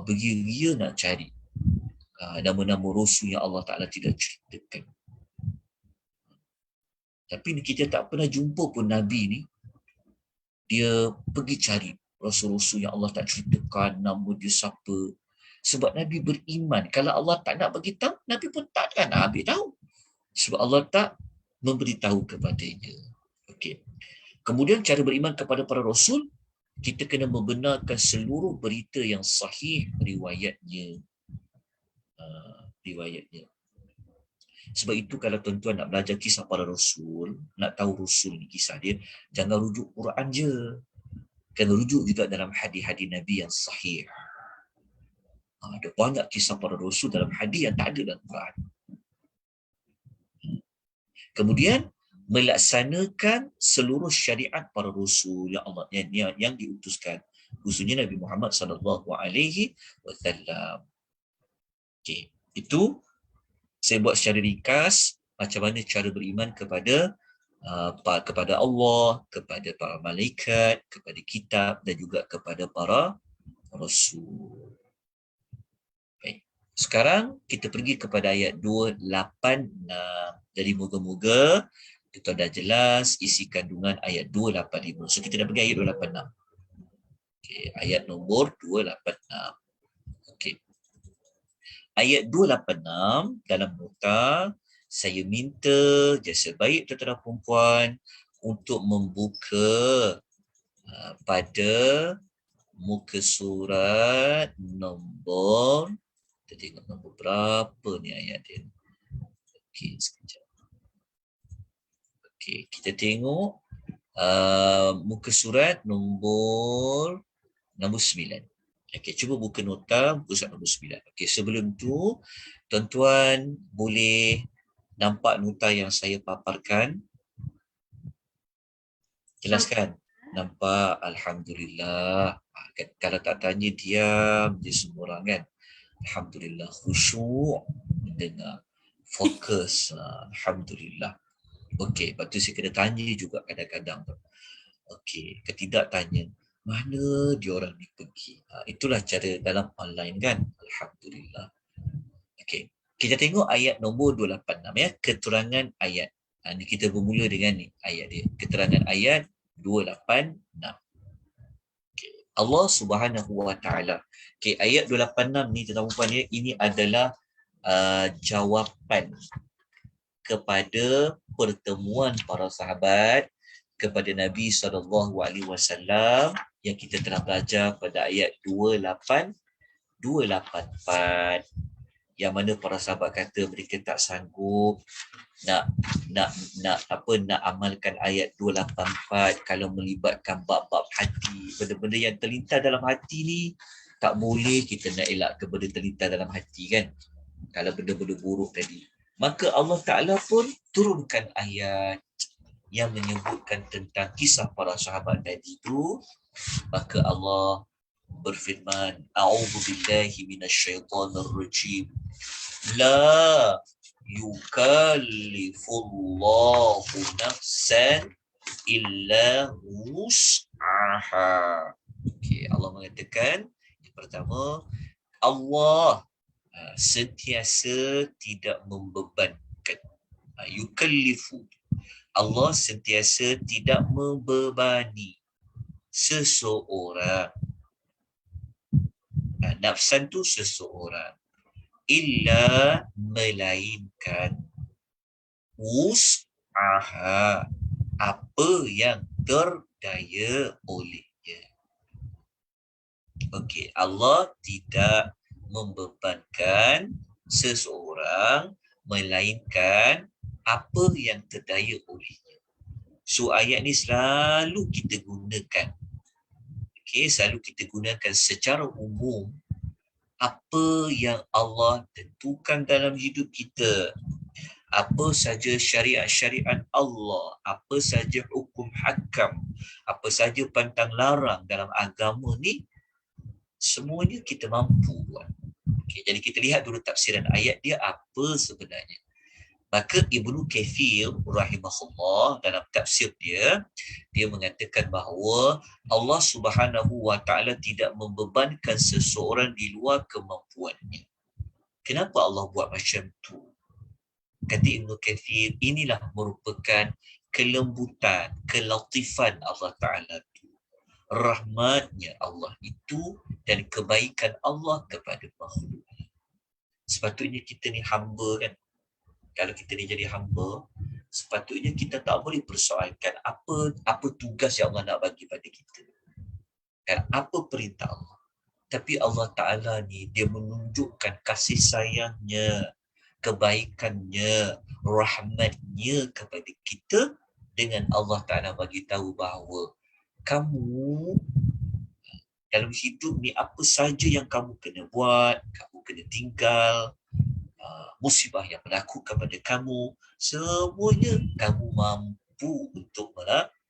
beria nak cari nama-nama rasul yang Allah Ta'ala tidak ceritakan. Tapi kita tak pernah jumpa pun Nabi ni, dia pergi cari rasul-rasul yang Allah tak ceritakan nama dia siapa. Sebab Nabi beriman. Kalau Allah tak nak bagi tahu, Nabi pun takkan nak ambil tahu. Sebab Allah tak memberitahu kepadanya. Okey. Kemudian cara beriman kepada para rasul, kita kena membenarkan seluruh berita yang sahih riwayatnya. Sebab itu kalau tuan-tuan nak belajar kisah para rasul, nak tahu rasul ni kisah dia, jangan rujuk Quran je. Kena rujuk juga dalam hadis-hadis Nabi yang sahih. Ada banyak kisah para rasul dalam hadis yang tak ada dalam Quran. Kemudian melaksanakan seluruh syariat para rasul yang Allah yang diutuskan, khususnya Nabi Muhammad sallallahu alaihi wasallam. Okey, itu saya buat secara ringkas macam mana cara beriman kepada Allah, kepada para malaikat, kepada kitab dan juga kepada para rasul. Baik. Sekarang kita pergi kepada ayat 286. Jadi moga-moga kita dah jelas isi kandungan ayat 285. So kita dah pergi ayat 286. Okey, ayat nombor 286. Okey. Ayat 286 dalam nota, saya minta jasa baik tuan-tuan dan puan untuk membuka pada muka surat nombor, kita tengok nombor berapa ni ayat dia. Okey, sekejap. Okey, kita tengok muka surat nombor 9. Okey, cuba buka nota muka surat nombor 9. Okey, sebelum tu tuan-tuan boleh nampak nota yang saya paparkan? Jelaskan. Nampak? Alhamdulillah. Kalau tak tanya diam je semua orang kan. Alhamdulillah, khusyuk mendengar, fokus. Alhamdulillah. Okey, lepas tu saya kena tanya juga kadang-kadang. Okey, ketidak tanya, mana dia orang ni pergi? Itulah cara dalam online kan. Alhamdulillah. Okey, kita tengok ayat nombor 286 ya, keterangan ayat. Ni kita bermula dengan ni ayat dia. Keterangan ayat 286. Okay. Allah Subhanahu Wa Taala. Okay, ayat 286 ni tuan-tuan ya, ini adalah jawapan kepada pertemuan para sahabat kepada Nabi SAW yang kita telah belajar pada ayat 284. yang mana para sahabat kata mereka tak sanggup nak nak amalkan ayat 284 kalau melibatkan bab-bab hati, benda-benda yang terlintas dalam hati ni tak boleh kita nak elak ke benda terlintas dalam hati kan, kalau benda-benda buruk tadi. Maka Allah Ta'ala pun turunkan ayat yang menyebutkan tentang kisah para sahabat tadi itu. Maka Allah berfirman, a'udzubillahi minasyaitonirrajim, la yukallifullahu nafsan illa wus'aha. Okay, Allah mengatakan yang pertama, Allah sentiasa tidak membebankan. Yukallifu, Allah sentiasa tidak membebani seseorang. Nafsan tu seseorang. Illa, melainkan, wus'aha, apa yang terdaya olehnya. Okey, Allah tidak membebankan seseorang melainkan apa yang terdaya olehnya. So ayat ni selalu kita gunakan. Okey, selalu kita gunakan secara umum apa yang Allah tentukan dalam hidup kita. Apa saja syariat-syariat Allah, apa saja hukum hakam, apa saja pantang larang dalam agama ni, semuanya kita mampu buat. Okay, jadi kita lihat dulu tafsiran ayat dia apa sebenarnya. Maka Ibnu Katsir rahimahullah dalam tafsir dia mengatakan bahawa Allah Subhanahu wa taala tidak membebankan seseorang di luar kemampuannya. Kenapa Allah buat macam tu? Kata Ibnu Katsir, inilah merupakan kelembutan, kelatifan Allah Ta'ala itu, rahmatnya Allah itu dan kebaikan Allah kepada makhluk. Sepatutnya kita ni hamba kan. Kalau kita ni jadi hamba, sepatutnya kita tak boleh persoalkan apa tugas yang Allah nak bagi pada kita. Dan apa perintah Allah. Tapi Allah Ta'ala ni, dia menunjukkan kasih sayangnya, kebaikannya, rahmatnya kepada kita dengan Allah Ta'ala bagi tahu bahawa kamu dalam hidup ni apa saja yang kamu kena buat, kamu kena tinggal, musibah yang berlaku kepada kamu, semuanya kamu mampu untuk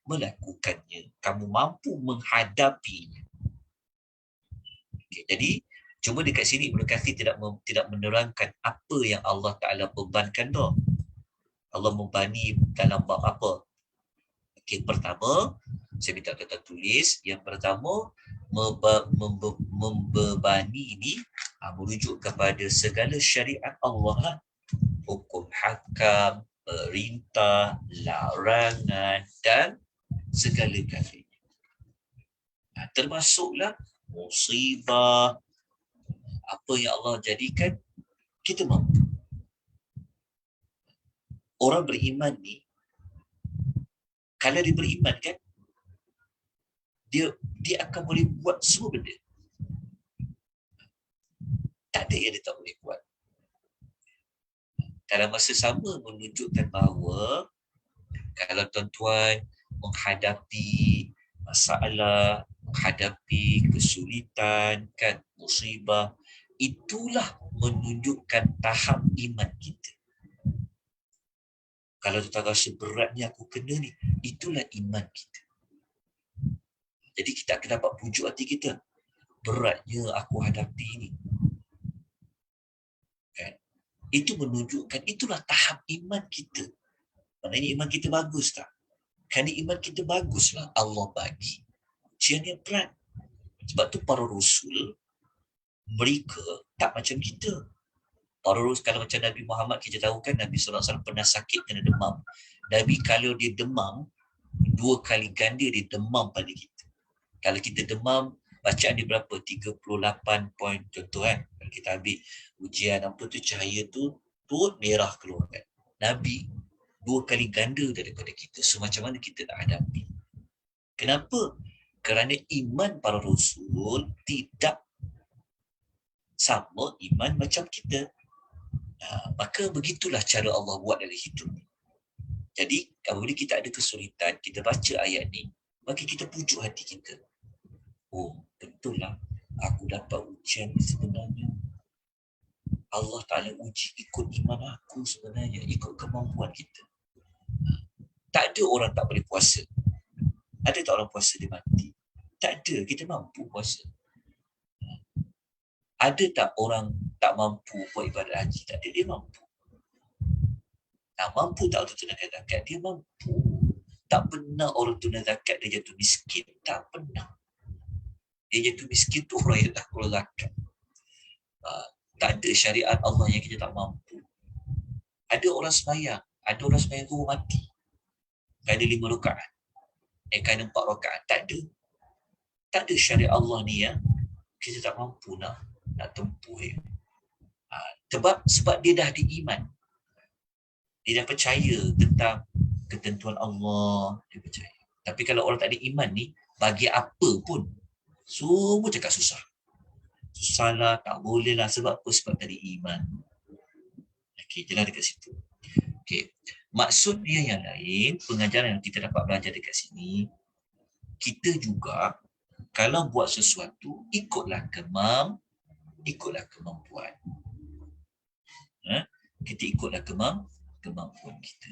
melakukannya. Kamu mampu menghadapinya. Okay, jadi cuma dekat sini Ibnu Katsir tidak menerangkan apa yang Allah Ta'ala bebankan tu. Allah membani dalam bab apa? Okay, pertama, saya minta tuan tulis. Yang pertama, membebani ini merujuk kepada segala syariat Allah lah. Hukum hakam, perintah, larangan dan segala-galanya. Termasuklah musibah, apa yang Allah jadikan, kita mampu. Orang beriman ni, kalau dia beriman kan, dia akan boleh buat semua benda. Tak ada yang dia tak boleh buat. Dalam masa sama menunjukkan bahawa kalau tuan-tuan menghadapi masalah, menghadapi kesulitan, kan, musibah, itulah menunjukkan tahap iman kita. Kalau tuan-tuan rasa beratnya aku kena ni, itulah iman kita. Jadi kita akan dapat pujuk hati kita. Beratnya aku hadapi ni. Kan? Itu menunjukkan itulah tahap iman kita. Maknanya iman kita bagus tak? Kerana iman kita baguslah Allah bagi ujian yang berat. Sebab tu para rasul, mereka tak macam kita. Para rasul, kalau macam Nabi Muhammad, kita tahu kan Nabi SAW pernah sakit kena demam. Nabi kalau dia demam, 2 kali ganda dia demam pada kita. Kalau kita demam, bacaan dia berapa? 38 point contoh kan. Kalau kita ambil ujian apa tu, cahaya tu merah keluar kan. Nabi 2 kali ganda daripada kita. So macam mana kita nak hadapi? Kenapa? Kerana iman para rasul tidak sama iman macam kita. Maka begitulah cara Allah buat dalam hidup ni. Jadi apabila kita ada kesulitan, kita baca ayat ni, maka kita pujuk hati kita. Oh, betul lah. Aku dapat ujian sebenarnya. Allah Ta'ala uji ikut iman aku sebenarnya, ikut kemampuan kita. Tak ada orang tak boleh puasa. Ada tak orang puasa dia mati? Tak ada, kita mampu puasa. Ada tak orang tak mampu buat ibadat haji? Tak ada, dia mampu. Mampu tak untuk tunaikan zakat? Dia mampu. Tak pernah orang tunai zakat dia jatuh miskin. Tak pernah. Dia jatuh miskin tu orang yang tak keluar zakat. Tak ada syariat Allah yang kita tak mampu. Ada orang sembahyang. Ada orang sembahyang tu mati. Ada 5 rakaat. Kan 4 rakaat. Tak ada. Tak ada syariat Allah ni yang kita tak mampu nak tempuh. Sebab dia dah diiman. Dia dah percaya tentang ketentuan Allah. Dia percaya. Tapi kalau orang tak ada iman ni, bagi apa pun, semua cakap susah. Susah lah, tak boleh lah. Sebab apa? Sebab tak ada iman. Okey, jelas dekat situ. Okey. Maksud dia yang lain, pengajaran yang kita dapat belajar dekat sini, kita juga kalau buat sesuatu, ikutlah kemampuan. Kita ikutlah kemampuan kita.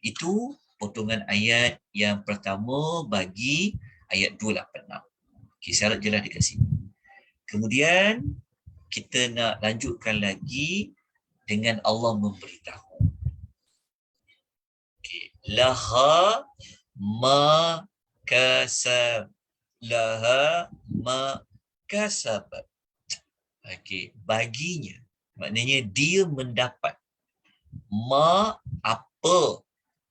Itu potongan ayat yang pertama bagi ayat 286. Okay, syarat jelas dekat sini. Kemudian kita nak lanjutkan lagi dengan Allah memberitahu. Okay. Laha ma kasab. Laha ma kasabat. Okay. Baginya. Maknanya dia mendapat apa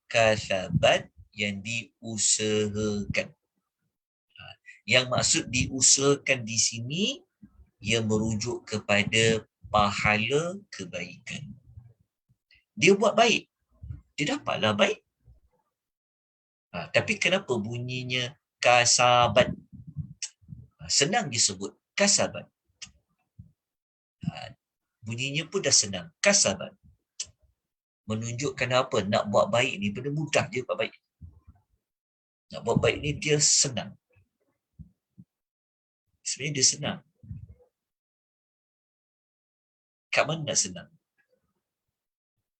kasabat yang diusahakan. Yang maksud diusahakan di sini, ia merujuk kepada pahala kebaikan. Dia buat baik, dia dapatlah baik. Tapi kenapa bunyinya kasabat? Senang disebut kasabat. Bunyinya pun dah senang, kasabat. Menunjukkan apa? Nak buat baik ni benda mudah je buat baik. Nak buat baik ni dia senang. Sebenarnya dia senang. Kat mana nak senang?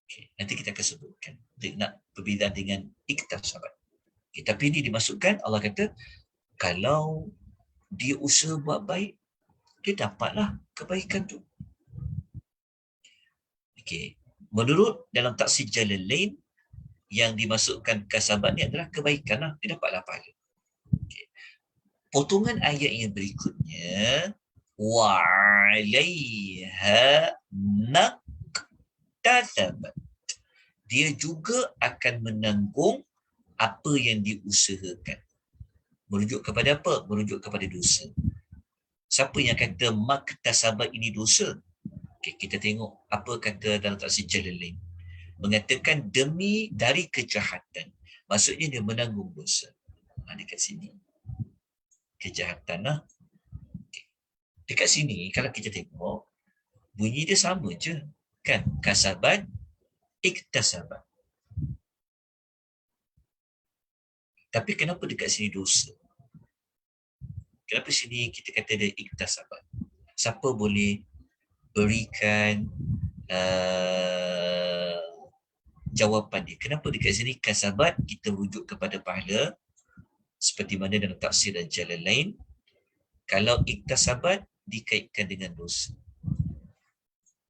Okay, nanti kita akan sebutkan. Dia nak berbeza dengan iktasabat. Okay, tapi ini dimasukkan, Allah kata, kalau dia usaha buat baik, dia dapatlah kebaikan tu. Okay. Menurut dalam tafsir Jalalain, yang dimasukkan kasabat ni adalah kebaikan lah. Dia dapatlah pahala. Okay. Potongan ayat yang berikutnya, wa'alaiha maktasabat. Dia juga akan menanggung apa yang diusahakan. Merujuk kepada apa? Merujuk kepada dosa. Siapa yang kata maktasabat ini dosa? Okay, kita tengok apa kata dalam tafsir Jalalain. Mengatakan demi dari kejahatan. Maksudnya dia menanggung dosa. Dekat sini. Kejahatan lah. Okay. Dekat sini, kalau kita tengok, bunyi dia sama je. Kan? Kasabat, iktasabat. Tapi kenapa dekat sini dosa? Kenapa sini kita kata dia iktasabat? Siapa boleh berikan jawapan dia? Kenapa dekat sini kasabat kita rujuk kepada pahala? Seperti mana dalam tafsir dan jalan lain, kalau iktasabat dikaitkan dengan dosa.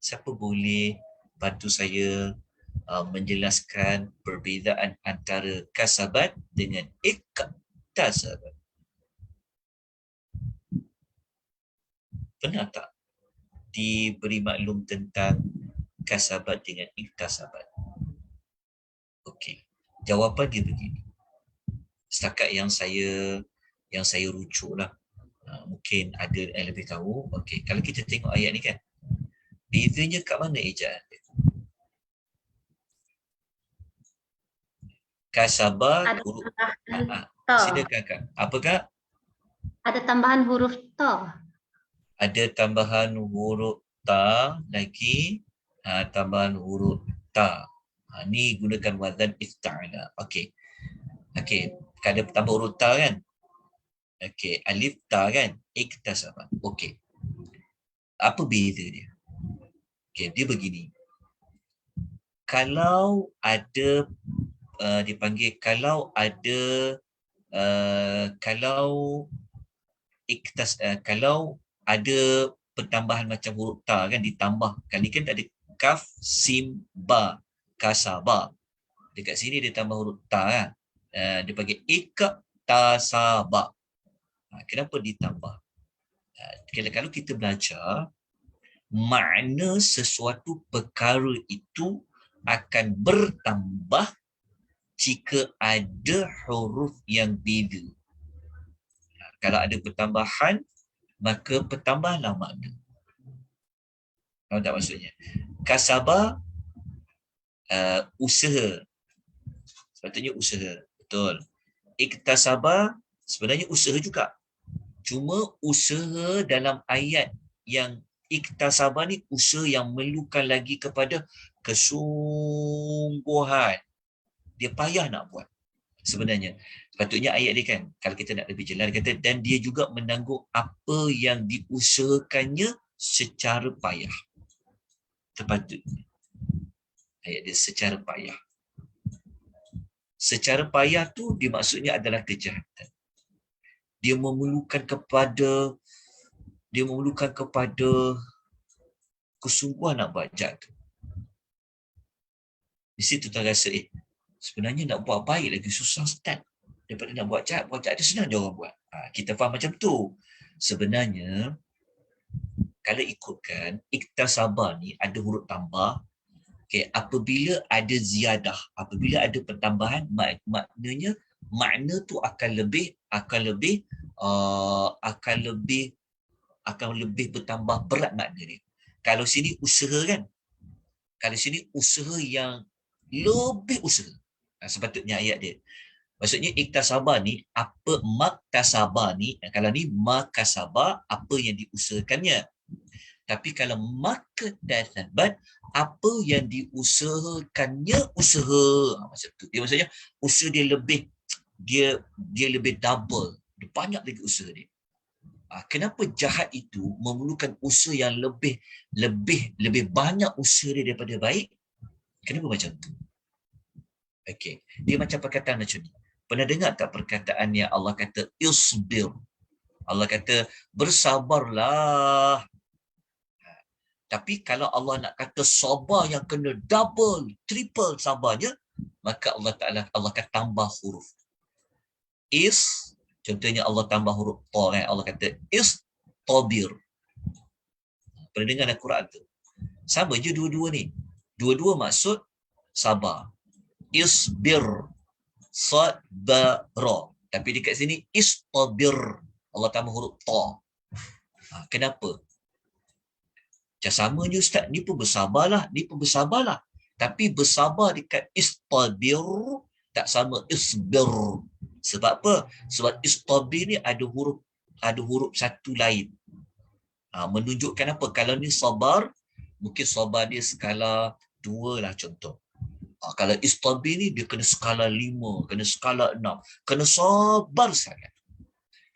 Siapa boleh bantu saya menjelaskan perbezaan antara kasabat dengan iktasabat? Pernah tak diberi maklum tentang kasabat dengan iktasabat? Okey. Jawapan dia begini. Setakat yang saya rujuk lah. Mungkin ada yang lebih tahu. Okey, kalau kita tengok ayat ni kan, bezanya kat mana ejaan dia? Kasabat huruf silakan Kak. Apa Kak? Ada tambahan huruf ta. Ada tambahan huruf ta lagi. Tambahan huruf ta. Ni gunakan wazan ifta'ala. Okey. Okey. Kada tambah huruf ta kan? Okey. Alif ta kan? Iktasaba. Okey. Apa beza dia? Okey, dia begini. Kalau ada dipanggil kalau ada pertambahan macam huruf ta kan ditambah. Kali kan tak ada kaf, sim, ba, kasaba. Dekat sini dia tambah huruf ta kan. Dia panggil iktasaba. Kenapa ditambah? Kalau kita belajar, makna sesuatu perkara itu akan bertambah jika ada huruf yang beza. Kalau ada pertambahan, maka pertambahanlah makna. Tahu tak maksudnya? Kasaba, usaha. Sepatutnya usaha. Betul. Iktasaba, sebenarnya usaha juga. Cuma usaha dalam ayat yang iktasaba ni usaha yang memerlukan lagi kepada kesungguhan. Dia payah nak buat sebenarnya. Sepatutnya ayat dia kan, kalau kita nak lebih jelas, dia kata, dan dia juga menanggung apa yang diusahakannya secara payah. Sepatutnya. Ayat dia secara payah. Secara payah tu dimaksudnya adalah kejahatan. Dia memerlukan kepada kesungguhan nak buat jahat tu. Di situ tu rasa, sebenarnya nak buat baik lagi susah start. Daripada nak buat jahat tu senang je orang buat. Kita faham macam tu. Sebenarnya, kalau ikutkan, iktasaba ni ada huruf tambah. Okay, apabila ada ziyadah, apabila ada pertambahan, maknanya makna tu akan lebih bertambah berat makna dia. Kalau sini usaha kan, kalau sini usaha yang lebih usaha. Sepatutnya ayat dia. Maksudnya iktasaba ni, apa maktasaba ni, kalau ni makasaba, apa yang diusahakannya. Tapi kalau maktasabat, apa yang diusahakannya usaha. Macam tu. Dia maksudnya usaha dia lebih double. Dia banyak lagi usaha dia. Kenapa jahat itu memerlukan usaha yang lebih banyak usaha dia daripada baik? Kenapa macam tu? Okey, dia macam perkataan macam ni. Pernah dengar tak perkataan yang Allah kata isbir? Allah kata bersabarlah. Tapi kalau Allah nak kata sabar yang kena double, triple sabarnya, maka Allah akan tambah huruf. Contohnya Allah tambah huruf ta kan. Allah kata istabir. Pernah dengar dalam Quran tu? Sama je dua-dua ni. Dua-dua maksud sabar. Isbir, sabara. Tapi dekat sini istabir. Allah tambah huruf ta. Kenapa? Macam sama je Ustaz, ni pun bersabarlah, Tapi bersabar dekat istabir tak sama isbir. Sebab apa? Sebab istabir ni ada huruf satu lain. Menunjukkan apa? Kalau ni sabar, mungkin sabar dia skala 2 lah contoh. Kalau istabir ni dia kena skala 5, kena skala 6. Kena sabar sangat.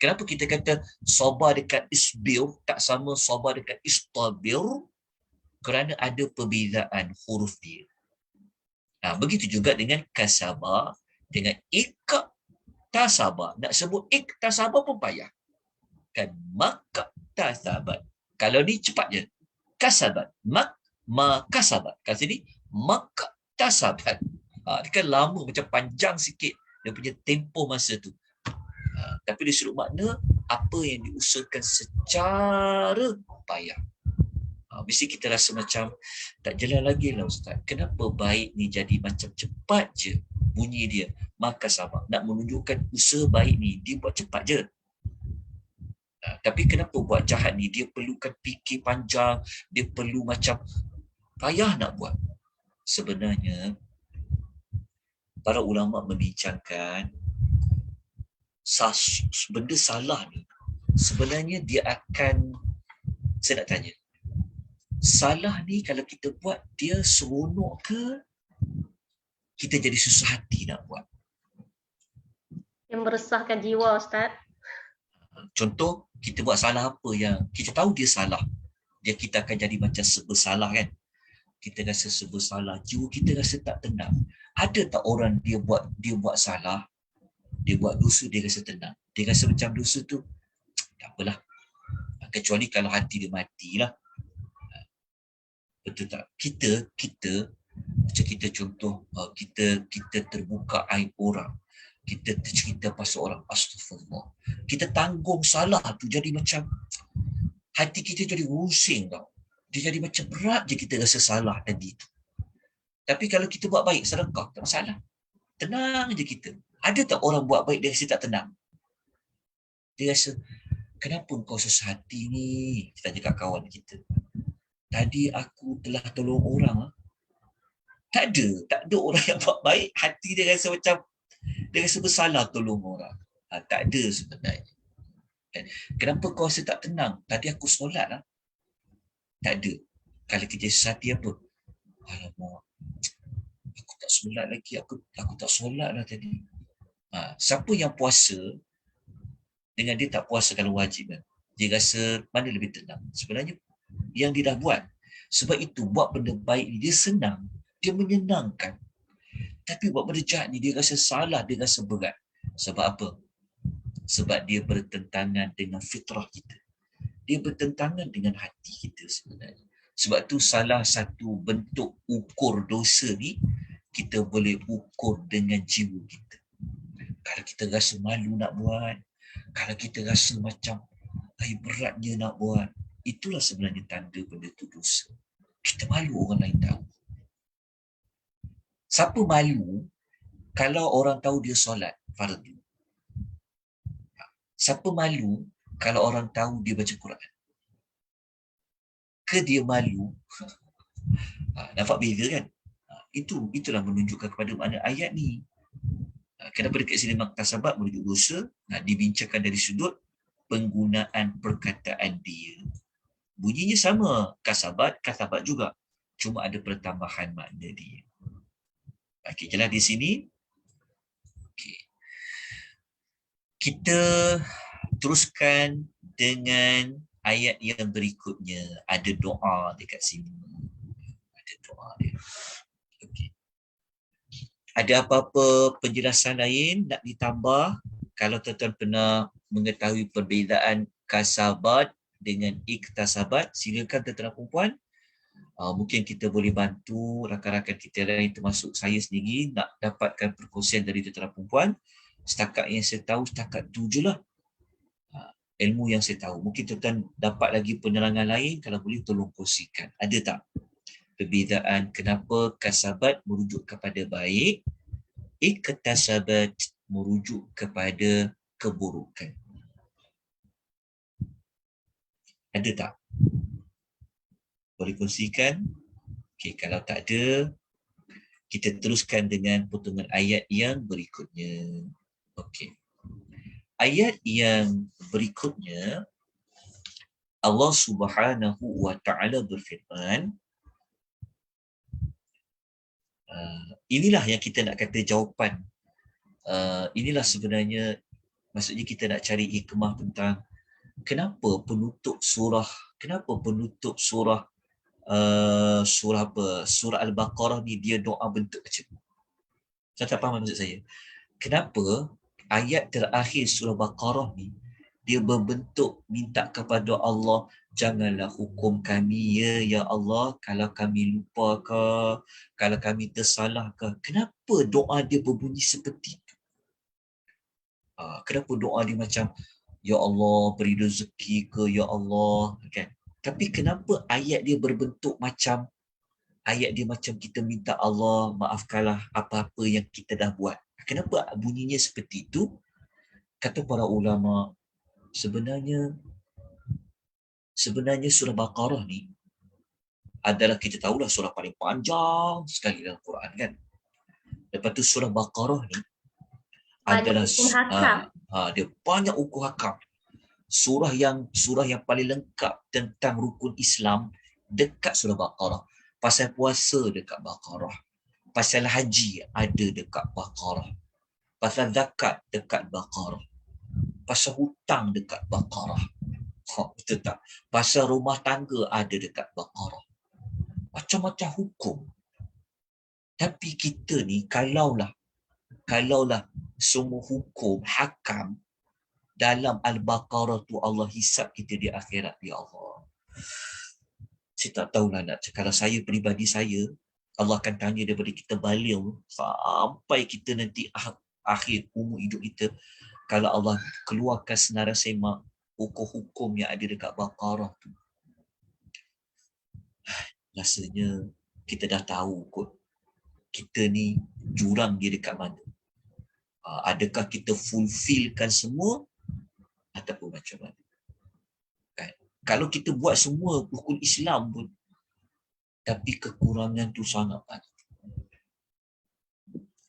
Kenapa kita kata sabar dekat isbir tak sama sabar dekat istabir? Kerana ada perbezaan huruf dia. Begitu juga dengan kasaba, dengan iktasaba. Nak sebut iktasaba pun payah. Kan maktasabat. Kalau ni cepat je. Kasabat. Makasabat. Kat sini maktasabat. Dia kan lama, macam panjang sikit dia punya tempoh masa tu. Tapi dia sudut makna apa yang diusahakan secara payah. Mesti kita rasa macam tak jalan lagi lah Ustaz. Kenapa baik ni jadi macam cepat je bunyi dia. Maka sabar. Nak menunjukkan usaha baik ni dia buat cepat je. Tapi kenapa buat jahat ni dia perlukan fikir panjang. Dia perlu macam payah nak buat. Sebenarnya para ulama membincangkan benda salah ni sebenarnya dia akan, saya nak tanya, salah ni kalau kita buat dia seronok ke kita jadi susah hati nak buat. Yang meresahkan jiwa, Ustaz. Contoh, kita buat salah apa yang kita tahu dia salah. Kita akan jadi macam serba salah kan. Kita rasa serba salah, jiwa kita rasa tak tenang. Ada tak orang dia buat salah, dia buat dosa, dia rasa tenang. Dia rasa macam dosa tu, tak apalah. Kecuali kalau hati dia matilah. Betul tak? Kita macam kita contoh, kita terbuka aib orang. Kita tercerita pasal orang, astagfirullah. Kita tanggung salah tu jadi macam, hati kita jadi rusing tau. Dia jadi macam berat je kita rasa salah tadi tu. Tapi kalau kita buat baik, sedekah, tak masalah. Tenang je kita. Ada tak orang buat baik dia rasa tak tenang? Dia rasa, kenapa kau susah hati ni? Kita tanya kat kawan kita. Tadi aku telah tolong orang. Tak ada orang yang buat baik, hati dia rasa macam, dia rasa bersalah tolong orang. Tak ada sebenarnya. Kenapa kau rasa tak tenang? Tadi aku solat lah. Tak ada. Kalau kita sesati apa? Alamak, aku tak solat lagi. Aku tak solat lah tadi. Siapa yang puasa dengan dia tak puasa kalau wajib kan? Dia rasa mana lebih tenang? Sebenarnya yang dia dah buat. Sebab itu buat benda baik ni dia senang. Dia menyenangkan. Tapi buat benda jahat ni dia rasa salah, dia rasa berat. Sebab apa? Sebab dia bertentangan dengan fitrah kita. Dia bertentangan dengan hati kita sebenarnya. Sebab tu salah satu bentuk ukur dosa ni, kita boleh ukur dengan jiwa kita. Kalau kita rasa malu nak buat, kalau kita rasa macam beratnya nak buat, itulah sebenarnya tanda benda tu dosa. Kita malu orang lain tahu. Siapa malu kalau orang tahu dia solat fardu? Siapa malu kalau orang tahu dia baca Quran? Ke dia malu? Nampak beza kan? Itulah menunjukkan kepada mana ayat ni. Kenapa dekat sini maktasabat merujuk dosa? Dibincangkan dari sudut penggunaan perkataan dia. Bunyinya sama, kasabat juga. Cuma ada pertambahan makna dia. Okey, jelas di sini. Okey. Kita teruskan dengan ayat yang berikutnya. Ada doa dekat sini. Ada doa dia. Okey. Ada apa-apa penjelasan lain nak ditambah? Kalau tuan-tuan pernah mengetahui perbezaan kasabat dengan iktasabat, silakan tuan-tuan perempuan. Mungkin kita boleh bantu rakan-rakan kita lain termasuk saya sendiri nak dapatkan perkongsian dari tuan-tuan perempuan. Setakat yang saya tahu, setakat tu je lah ilmu yang saya tahu. Mungkin tuan-tuan dapat lagi penerangan lain, kalau boleh tolong kongsikan. Ada tak perbezaan kenapa kasabat merujuk kepada baik, iktasabat merujuk kepada keburukan? Ada tak? Boleh kongsikan? Okey, kalau tak ada, kita teruskan dengan potongan ayat yang berikutnya. Okey. Ayat yang berikutnya, Allah Subhanahu wa taala berfirman, inilah yang kita nak kata jawapan. Inilah sebenarnya maksudnya kita nak cari hikmah tentang kenapa penutup surah surah Al-Baqarah ni dia doa bentuk macam ni. Saya tak faham maksud saya. Kenapa ayat terakhir surah Baqarah ni dia berbentuk minta kepada Allah, janganlah hukum kami ya Allah kalau kami lupa ke, kalau kami tersalah ke. Kenapa doa dia berbunyi seperti itu? Kenapa doa dia macam ya Allah beri rezeki ke ya Allah kan? Tapi kenapa ayat dia berbentuk macam kita minta Allah maafkanlah apa-apa yang kita dah buat? Kenapa bunyinya seperti itu? Kata para ulama, sebenarnya surah Baqarah ni adalah, kita tahulah, surah paling panjang sekali dalam Quran kan. Lepas tu surah Baqarah ni adalah dia banyak hukum hakam. Surah yang paling lengkap tentang rukun Islam dekat surah Baqarah. Pasal puasa dekat Baqarah. Pasal haji ada dekat Baqarah. Pasal zakat dekat Baqarah. Pasal hutang dekat Baqarah. Betul tak? Pasal rumah tangga ada dekat Baqarah. Macam-macam hukum. Tapi kita ni kalaulah semua hukum hakam dalam Al-Baqarah tu Allah hisap kita di akhirat, ya Allah. Saya tak tahulah nak cakap. Kalau saya, peribadi saya, Allah akan tanya daripada kita balik sampai kita nanti akhir umur hidup kita. Kalau Allah keluarkan senarai semak hukum-hukum yang ada dekat Baqarah tu, rasanya kita dah tahu kot kita ni jurang dia dekat mana. Adakah kita fulfillkan semua ataupun macam mana? Kan? Kalau kita buat semua rukun Islam pun, tapi kekurangan tu sangat banyak.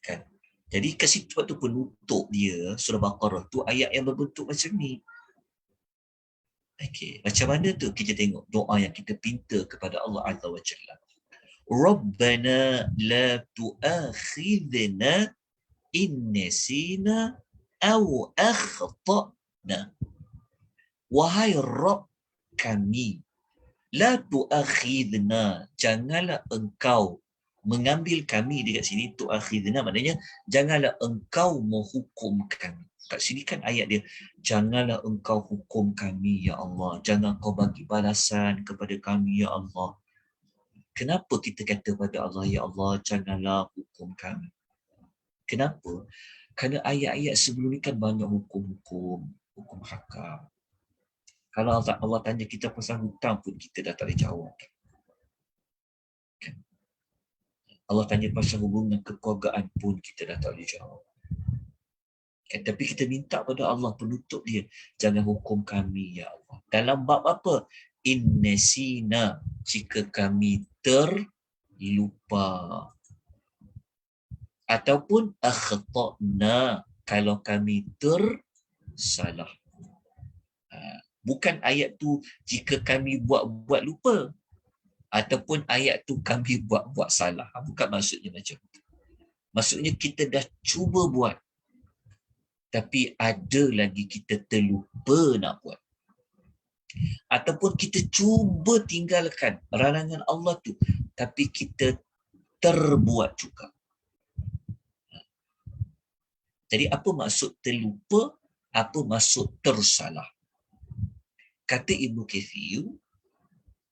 Kan? Jadi ke situ tu penutup dia, surah Baqarah tu ayat yang berbentuk macam ni. Okey, macam mana tu kita tengok doa yang kita pinta kepada Allah Azza wa Jalla. Rabbana la tu'akhidna in nasina aw akhtana. Wahai Rabb kami, la tu'akhidna, janganlah engkau mengambil kami. Dekat sini tu'akhidna maknanya janganlah engkau menghukum kami. Kat sini kan ayat dia, janganlah engkau hukum kami ya Allah, jangan kau bagi balasan kepada kami ya Allah. Kenapa kita kata pada Allah, ya Allah janganlah hukum kami? Kenapa? Kerana ayat-ayat sebelum ni kan banyak hukum-hukum hakam. Kalau Allah tanya kita pasal hutang pun kita dah tak boleh jawab. Allah tanya pasal hubungan kekeluargaan pun kita dah tak boleh jawab. Tapi kita minta pada Allah penutup dia, jangan hukum kami ya Allah. Dalam bab apa? Innesina, jika kami terlupa. Ataupun akhtana, kalau kami tersalah. Bukan ayat tu jika kami buat lupa. Ataupun ayat tu kami buat salah. Bukan maksudnya macam tu. Maksudnya kita dah cuba buat, tapi ada lagi kita terlupa nak buat. Ataupun kita cuba tinggalkan larangan Allah tu, tapi kita terbuat juga. Jadi apa maksud terlupa? Apa maksud tersalah? Kata Ibnu Katsir,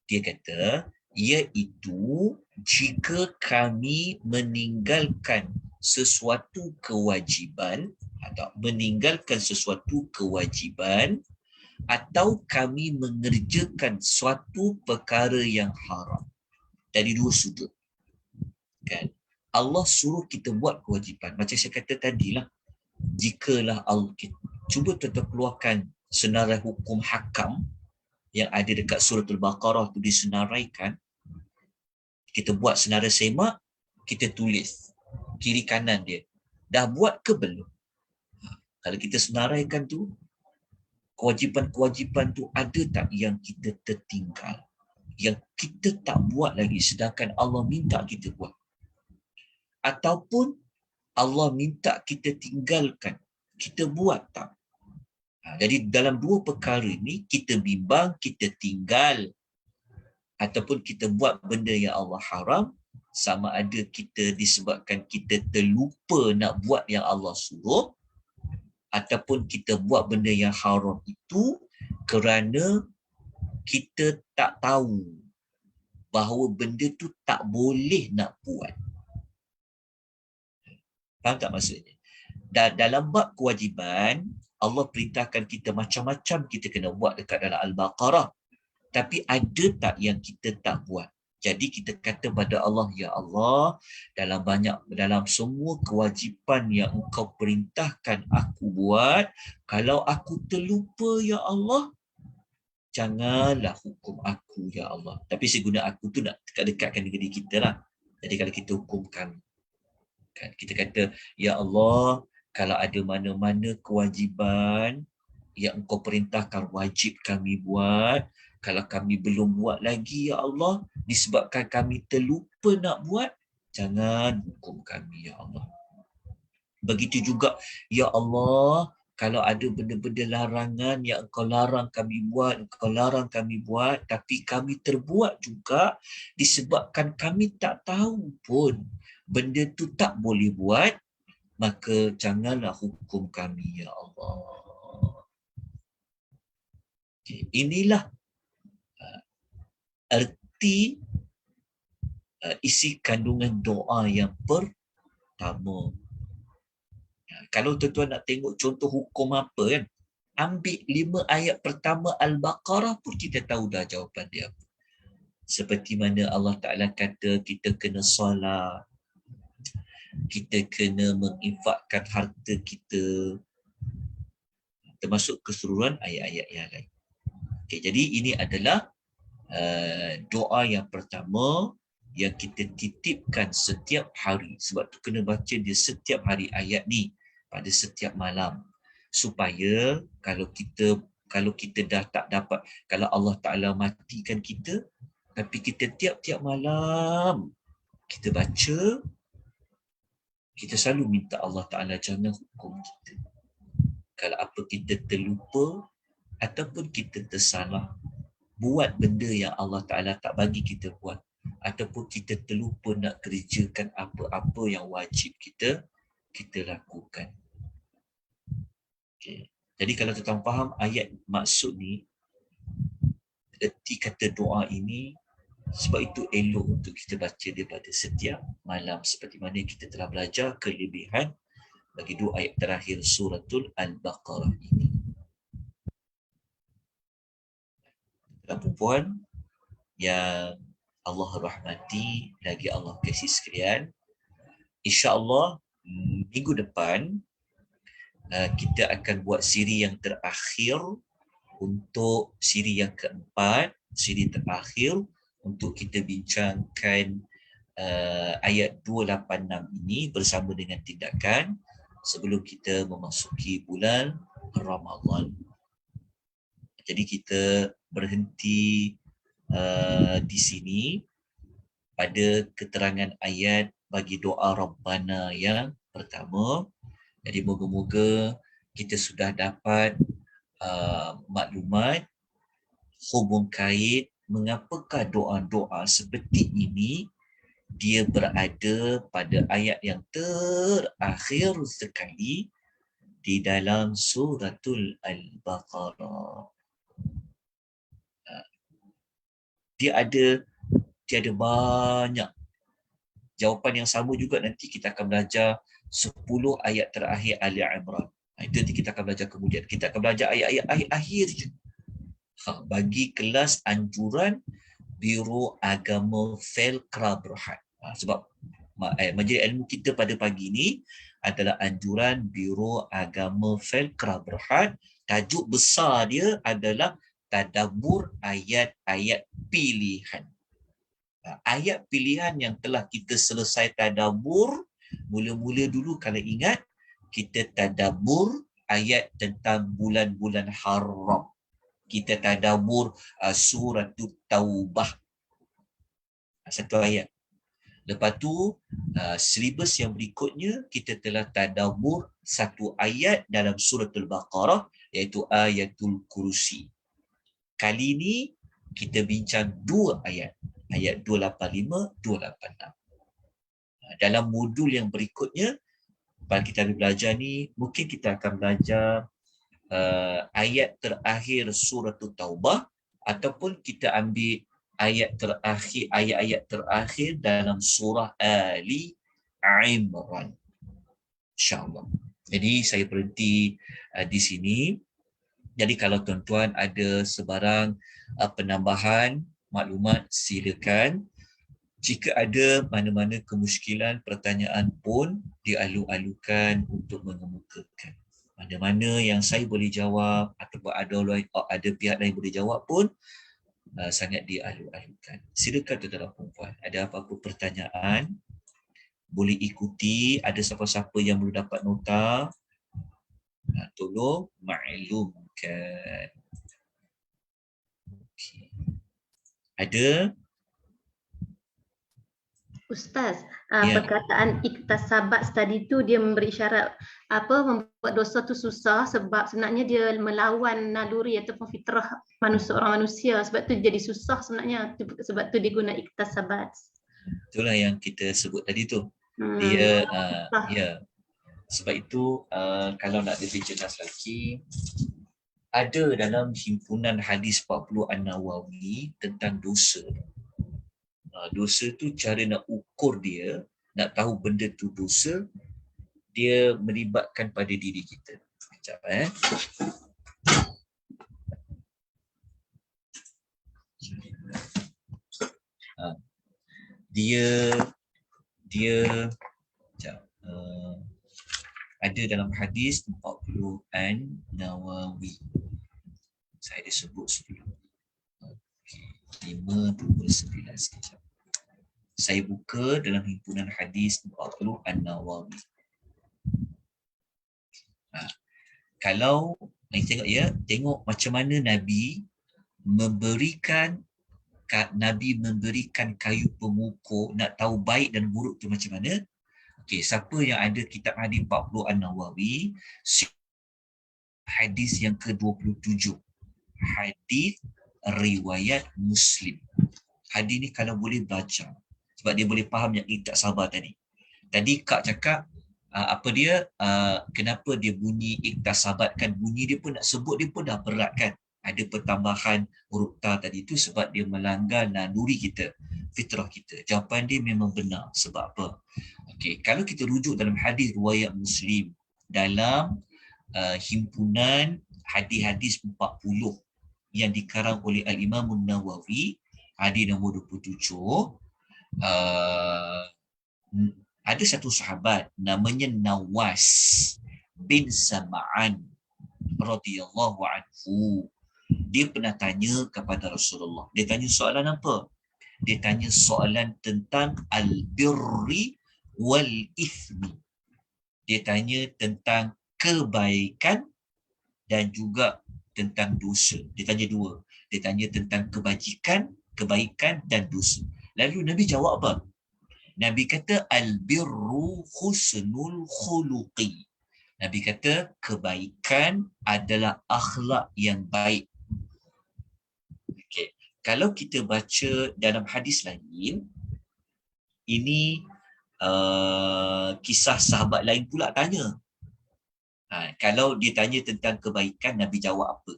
dia kata, iaitu jika kami meninggalkan sesuatu kewajiban atau meninggalkan sesuatu kewajiban, atau kami mengerjakan suatu perkara yang haram. Dari dua sudut. Kan? Allah suruh kita buat kewajipan. Macam saya kata tadilah, jikalah Allah cuba keluarkan senarai hukum hakam yang ada dekat surah Al-Baqarah tu disenaraikan, kita buat senarai semak, kita tulis kiri kanan dia. Dah buat ke belum? Kalau kita senaraikan tu, kewajipan-kewajipan tu ada tak yang kita tertinggal? Yang kita tak buat lagi sedangkan Allah minta kita buat? Ataupun Allah minta kita tinggalkan, kita buat tak? Jadi dalam dua perkara ini, kita bimbang, kita tinggal. Ataupun kita buat benda yang Allah haram, sama ada kita disebabkan kita terlupa nak buat yang Allah suruh, ataupun kita buat benda yang haram itu kerana kita tak tahu bahawa benda tu tak boleh nak buat. Faham tak maksudnya? Dan dalam bab kewajipan, Allah perintahkan kita macam-macam kita kena buat dekat dalam Al-Baqarah. Tapi ada tak yang kita tak buat? Jadi kita kata pada Allah, ya Allah, dalam semua kewajipan yang engkau perintahkan aku buat, kalau aku terlupa ya Allah, janganlah hukum aku ya Allah. Tapi saya guna aku tu nak dekat-dekatkan dengan diri kita lah. Jadi kalau kita hukumkan, kan, kita kata, ya Allah, kalau ada mana-mana kewajipan yang engkau perintahkan wajib kami buat, Kalau kami belum buat lagi, ya Allah, disebabkan kami terlupa nak buat, jangan hukum kami, ya Allah. Begitu juga, ya Allah, kalau ada benda-benda larangan yang engkau larang kami buat, engkau larang kami buat, tapi kami terbuat juga disebabkan kami tak tahu pun benda tu tak boleh buat, maka janganlah hukum kami, ya Allah. Okay. Inilah erti isi kandungan doa yang pertama. Kalau tuan-tuan nak tengok contoh hukum apa kan, ambil 5 ayat pertama Al-Baqarah pun kita tahu dah jawapan dia. Seperti mana Allah Ta'ala kata kita kena solat, kita kena menginfakkan harta kita, termasuk keseluruhan ayat-ayat yang lain. Okay, jadi ini adalah doa yang pertama yang kita titipkan setiap hari. Sebab tu kena baca dia setiap hari ayat ni pada setiap malam. Supaya kalau kita dah tak dapat, kalau Allah Ta'ala matikan kita, tapi kita tiap-tiap malam kita baca, kita selalu minta Allah Ta'ala jangan hukum kita. Kalau apa kita terlupa ataupun kita tersalah buat benda yang Allah Ta'ala tak bagi kita buat, ataupun kita terlupa nak kerjakan apa-apa yang wajib kita lakukan. Okay. Jadi kalau tuan faham ayat maksud ni, erti kata doa ini, sebab itu elok untuk kita baca dia pada setiap malam, seperti mana kita telah belajar kelebihan bagi 2 ayat terakhir suratul Al-Baqarah ini. Perempuan yang Allah rahmati, lagi Allah kasih sekalian, insya-Allah minggu depan kita akan buat siri yang terakhir untuk siri yang keempat, siri terakhir untuk kita bincangkan ayat 286 ini bersama dengan tindakan sebelum kita memasuki bulan Ramadan. Jadi kita berhenti di sini pada keterangan ayat bagi doa Rabbana yang pertama. Jadi moga-moga kita sudah dapat maklumat hubung kait mengapakah doa-doa seperti ini dia berada pada ayat yang terakhir sekali di dalam suratul Al-Baqarah. Dia ada banyak jawapan yang sama juga. Nanti kita akan belajar 10 ayat terakhir Ali Imran. Itu nanti kita akan belajar kemudian. Kita akan belajar ayat-ayat akhir je. Bagi kelas anjuran Biro Agama Felkra Berhad. Sebab majlis ilmu kita pada pagi ini adalah anjuran Biro Agama Felkra Berhad. Tajuk besar dia adalah tadabbur ayat-ayat pilihan. Ayat pilihan yang telah kita selesai tadabbur, mula-mula dulu kalau ingat, kita tadabbur ayat tentang bulan-bulan haram. Kita tadabbur surah Taubah. Satu ayat. Lepas tu, silibus yang berikutnya, kita telah tadabbur satu ayat dalam suratul Baqarah, iaitu ayatul kursi. Kali ini, kita bincang 2 ayat. Ayat 285, 286. Dalam modul yang berikutnya, pada kita belajar ni, mungkin kita akan belajar ayat terakhir surah Taubah, ataupun kita ambil ayat-ayat terakhir dalam surah Ali Imran. InsyaAllah. Jadi saya berhenti di sini. Jadi kalau tuan-tuan ada sebarang penambahan maklumat, silakan. Jika ada mana-mana kemusykilan, pertanyaan pun dialu-alukan untuk mengemukakan. Mana-mana yang saya boleh jawab ataupun ada pihak lain boleh jawab pun sangat dialu-alukan. Silakan tuan-tuan perempuan. Ada apa-apa pertanyaan, boleh ikuti. Ada siapa-siapa yang belum dapat nota, tolong maklumkan. Okay. Ada? Ustaz, Ya. perkataan iktasabat tadi tu dia memberi isyarat membuat dosa tu susah sebab sebenarnya dia melawan naluri ataupun fitrah orang manusia, sebab tu jadi susah sebenarnya, sebab tu dia guna iktasabat. Itulah yang kita sebut tadi tu. Dia Dia susah. ya. Sebab itu kalau nak lebih jelas lagi, ada dalam himpunan hadis 40 An-Nawawi tentang dosa. Dosa tu cara nak ukur dia, nak tahu benda tu dosa, dia melibatkan pada diri kita. Sekejap dia sekejap. Ada dalam hadis 40 An-Nawawi. Saya dah sebut sebelum. Okay. 529 sekejap. Saya buka dalam himpunan hadis 40 An-Nawawi. Kalau tengok ya, tengok macam mana Nabi memberikan kayu pengukur nak tahu baik dan buruk tu macam mana. Okey, siapa yang ada kitab hadis 40 An-Nawawi, hadis yang ke-27. Hadis riwayat Muslim. Hadis ni kalau boleh baca sebab dia boleh faham yang tak sabar tadi. Tadi Kak cakap kenapa dia bunyi iktasabat, kan bunyi dia pun nak sebut dia pun dah berat kan. Ada pertambahan huruf ta tadi tu sebab dia melanggar naluri kita, fitrah kita. Jawapan dia memang benar. Sebab apa? Okey, kalau kita rujuk dalam hadis riwayat Muslim dalam himpunan hadis-hadis 40 yang dikarang oleh Al-Imam An-Nawawi, hadis nombor 27, ada satu sahabat namanya Nawas bin Sam'an radhiyallahu anhu. Dia pernah tanya kepada Rasulullah. Dia tanya soalan apa? Dia tanya soalan tentang al-birri wal ithmi. Dia tanya tentang kebaikan dan juga tentang dosa. Dia tanya dua. Dia tanya tentang kebaikan dan dosa. Lalu Nabi jawab apa? Nabi kata al-birru husnul khuluqi. Nabi kata kebaikan adalah akhlak yang baik. Okey, kalau kita baca dalam hadis lain, ini kisah sahabat lain pula tanya. Kalau dia tanya tentang kebaikan, Nabi jawab apa?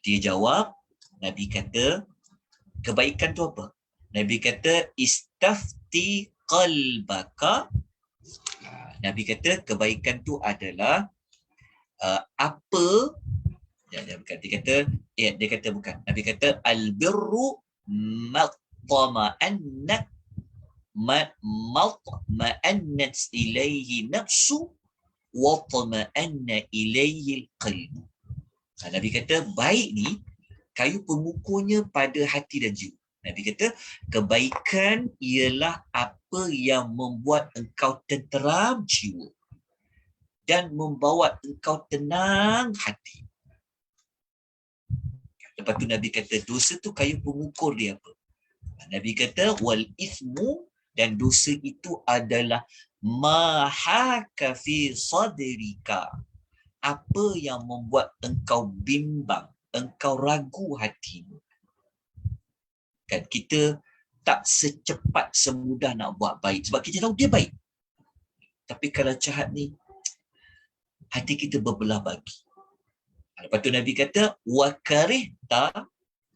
Dia jawab, Nabi kata kebaikan tu apa? Nabi kata istafti qalbaka. Nabi kata kebaikan tu adalah dia kata bukan. Nabi kata albirru matma'annat ilaihi nafsu wa tama'anna ilaihi alqalbu. Nabi kata baik ni kayu pengukurnya pada hati dan jiwa. Nabi kata kebaikan ialah apa yang membuat engkau tenteram jiwa dan membawa engkau tenang hati. Lepas tu Nabi kata dosa tu kayu pengukur dia apa? Nabi kata wal ithmu, dan dosa itu adalah ma haka fi sadrika, apa yang membuat engkau bimbang, engkau ragu hatimu. Kan kita tak secepat semudah nak buat baik sebab kita tahu dia baik. Tapi kalau jahat ni, hati kita berbelah bagi. Lepas tu Nabi kata wa karihta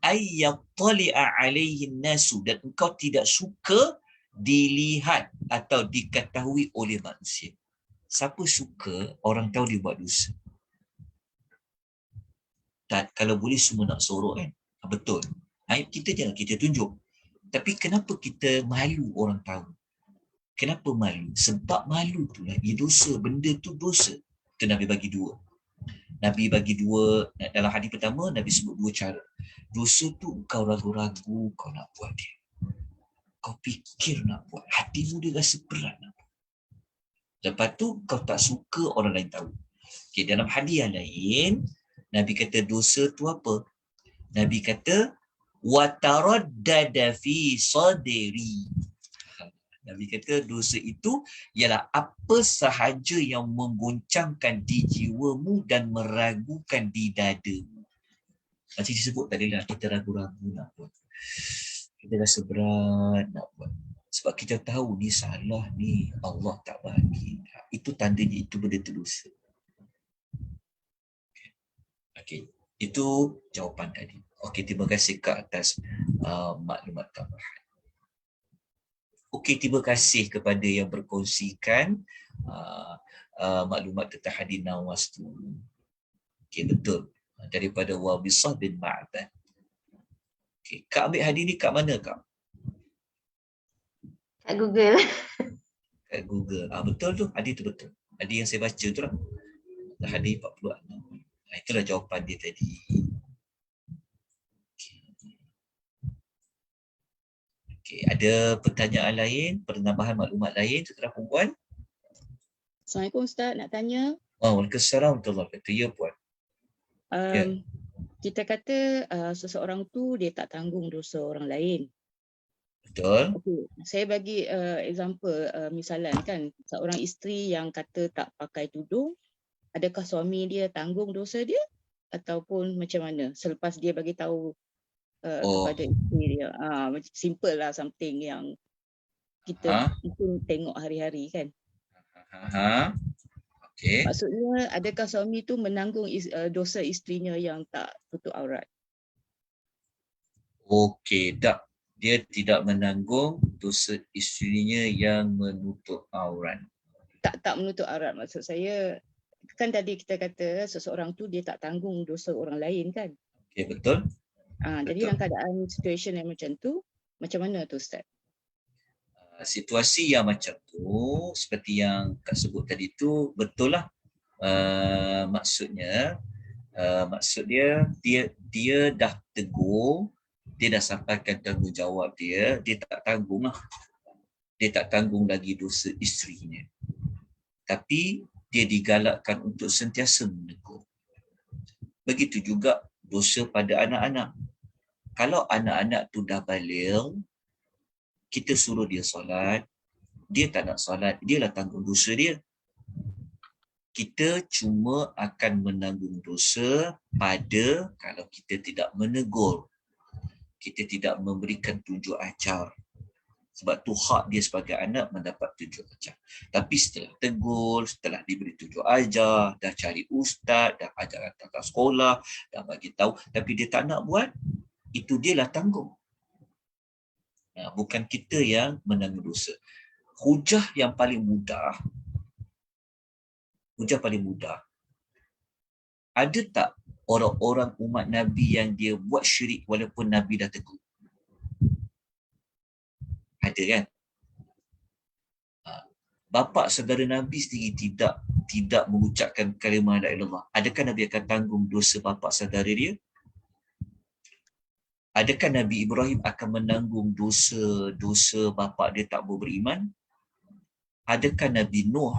ayyattali'a alaihi nasu, dan engkau tidak suka dilihat atau diketahui oleh manusia. Siapa suka orang tahu dia buat dosa? Tak, kalau boleh semua nak sorok kan. Betul. Kita jangan kita tunjuk. Tapi kenapa kita malu orang tahu? Kenapa malu? Sebab malu tu lagi dosa. Benda tu dosa. Itu Nabi bagi dua. Nabi bagi dua. Dalam hadis pertama, Nabi sebut dua cara. Dosa tu kau ragu-ragu kau nak buat dia. Kau fikir nak buat. Hatimu dia rasa berat nak buat. Lepas tu kau tak suka orang lain tahu. Okay, dalam hadis yang lain, Nabi kata dosa tu apa? Nabi kata wa taraddada fi sadri. Nabi kata dosa itu ialah apa sahaja yang mengguncangkan di jiwamu dan meragukan di dadamu. Macam disebut tadi lah, kita ragu-ragu nak buat. Kita rasa berat nak buat. Sebab kita tahu ni salah ni, Allah tak bagi. Itu tandanya itu benda tu dosa. Okey, itu jawapan tadi. Okey, terima kasih ke atas maklumat tambahan. Okey, terima kasih kepada yang berkongsikan maklumat tentang hadis Nawas tu. Okey, betul. Daripada Wabisah bin Ma'bad. Okey, Kak ambil hadis ni kat mana, Kak? Kat Google. Kat Google. Betul tu, hadis tu betul. Hadis yang saya baca tu lah. Hadis 46. Itulah jawapan dia tadi. Okey, ada pertanyaan lain, penambahan maklumat lain tentang perempuan? Assalamualaikum Ustaz, nak tanya. Waalaikumsalam warahmatullahi wabarakatuh. Ya, Puan. Kita kata seseorang tu dia tak tanggung dosa orang lain. Betul. Okay. Saya bagi example, misalan kan, seorang isteri yang kata tak pakai tudung, adakah suami dia tanggung dosa dia ataupun macam mana selepas dia bagi tahu kepada isteri dia? Macam simple lah, something yang kita mungkin tengok hari-hari kan. Okay. Maksudnya adakah suami tu menanggung dosa isterinya yang tak tutup aurat? Okey, tak. Dia tidak menanggung dosa isterinya yang menutup aurat. Tak menutup aurat, maksud saya kan tadi kita kata seseorang tu dia tak tanggung dosa orang lain kan. Okey, betul. Jadi dalam keadaan situasi yang macam tu, macam mana tu Ustaz? Situasi yang macam tu, seperti yang Kak sebut tadi tu, betul lah. Maksud dia dah tegur, dia dah sampaikan tanggungjawab dia tak tanggung lah. Dia tak tanggung lagi dosa isterinya. Tapi dia digalakkan untuk sentiasa menegur. Begitu juga dosa pada anak-anak. Kalau anak-anak tu dah baligh, kita suruh dia solat, dia tak nak solat, dia lah tanggung dosa dia. Kita cuma akan menanggung dosa pada kalau kita tidak menegur, kita tidak memberikan tunjuk ajar. Sebab tu hak dia sebagai anak mendapat tunjuk ajar. Tapi setelah tegur, setelah diberi tunjuk ajar, dah cari ustaz, dah ajar tata sekolah, dah bagi tahu, tapi dia tak nak buat, itu dia lah tanggung. Bukan kita yang menanggung dosa. Hujah paling mudah. Ada tak orang-orang umat Nabi yang dia buat syirik walaupun Nabi dah tegur? Ada kan? Bapa saudara Nabi sendiri tidak mengucapkan kalimah la ilaha illallah. Adakah Nabi akan tanggung dosa bapa saudara dia? Adakah Nabi Ibrahim akan menanggung dosa bapa dia tak beriman? Adakah Nabi Nuh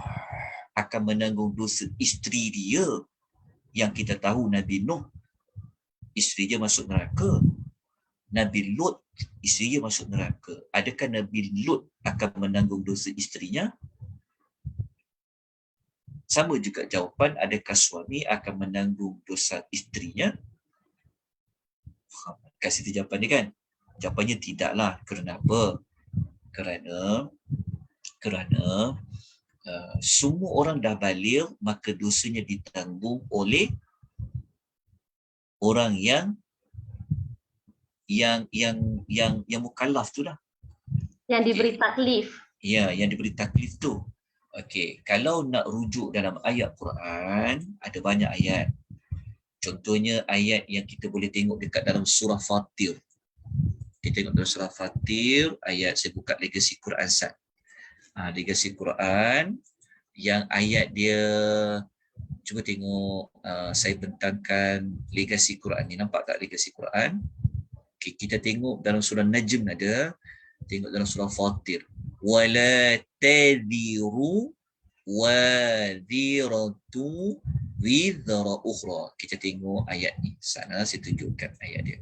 akan menanggung dosa isteri dia? Yang kita tahu Nabi Nuh, isteri dia masuk neraka. Nabi Lut, isteri dia masuk neraka. Adakah Nabi Lut akan menanggung dosa isterinya? Sama juga jawapan, adakah suami akan menanggung dosa isterinya? Kasih tu jawapan dia kan? Jawapannya tidaklah. Kerana apa? Kerana semua orang dah baligh, maka dosanya ditanggung oleh orang yang mukallaf tu lah. Yang diberi taklif. Ya, yang diberi taklif tu. Okey, kalau nak rujuk dalam ayat Quran, ada banyak ayat. Contohnya ayat yang kita boleh tengok dekat dalam surah Fatir. Kita tengok dalam surah Fatir, ayat saya buka legasi Quran Sat. Legasi Quran yang ayat dia, cuba tengok, saya bentangkan legasi Quran ni. Nampak tak legasi Quran? Okay, kita tengok dalam surah Najm ada, tengok dalam surah Fatir. Wala tadhiru wadhiratu wizra ukhra. Kita tengok ayat ni. Sana saya tunjukkan ayat dia.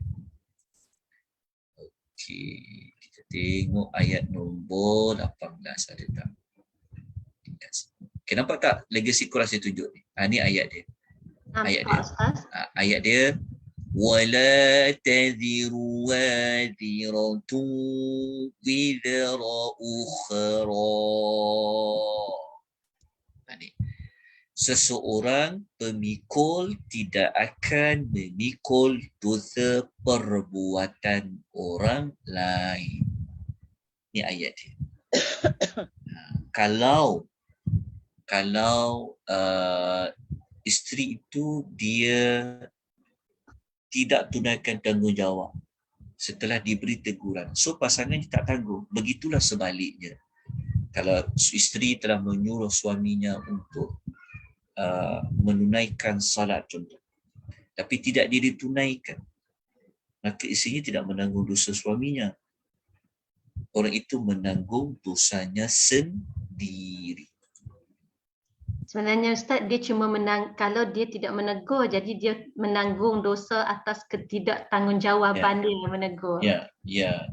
Okey, kita tengok ayat nombor 18 ada tak? Okay, nampak tak legacy Quran saya tunjuk ni? Ni ayat dia. Ayat dia. Nampak Ustaz? Ayat dia. وَلَا تَذِرُ وَازِرَةٌ وِزْرَ أُخْرَى. Ni. Seseorang pemikul tidak akan memikul dosa perbuatan orang lain. Ni ayat dia. Kalau isteri itu dia tidak tunaikan tanggungjawab setelah diberi teguran, so pasangannya tak tanggung. Begitulah sebaliknya. Kalau isteri telah menyuruh suaminya untuk menunaikan salat contoh, tapi tidak dia ditunaikan, maka isterinya tidak menanggung dosa suaminya. Orang itu menanggung dosanya sendiri. Sebenarnya Ustaz, dia cuma kalau dia tidak menegur, jadi dia menanggung dosa atas ketidaktanggungjawatan dia menegur. Ya,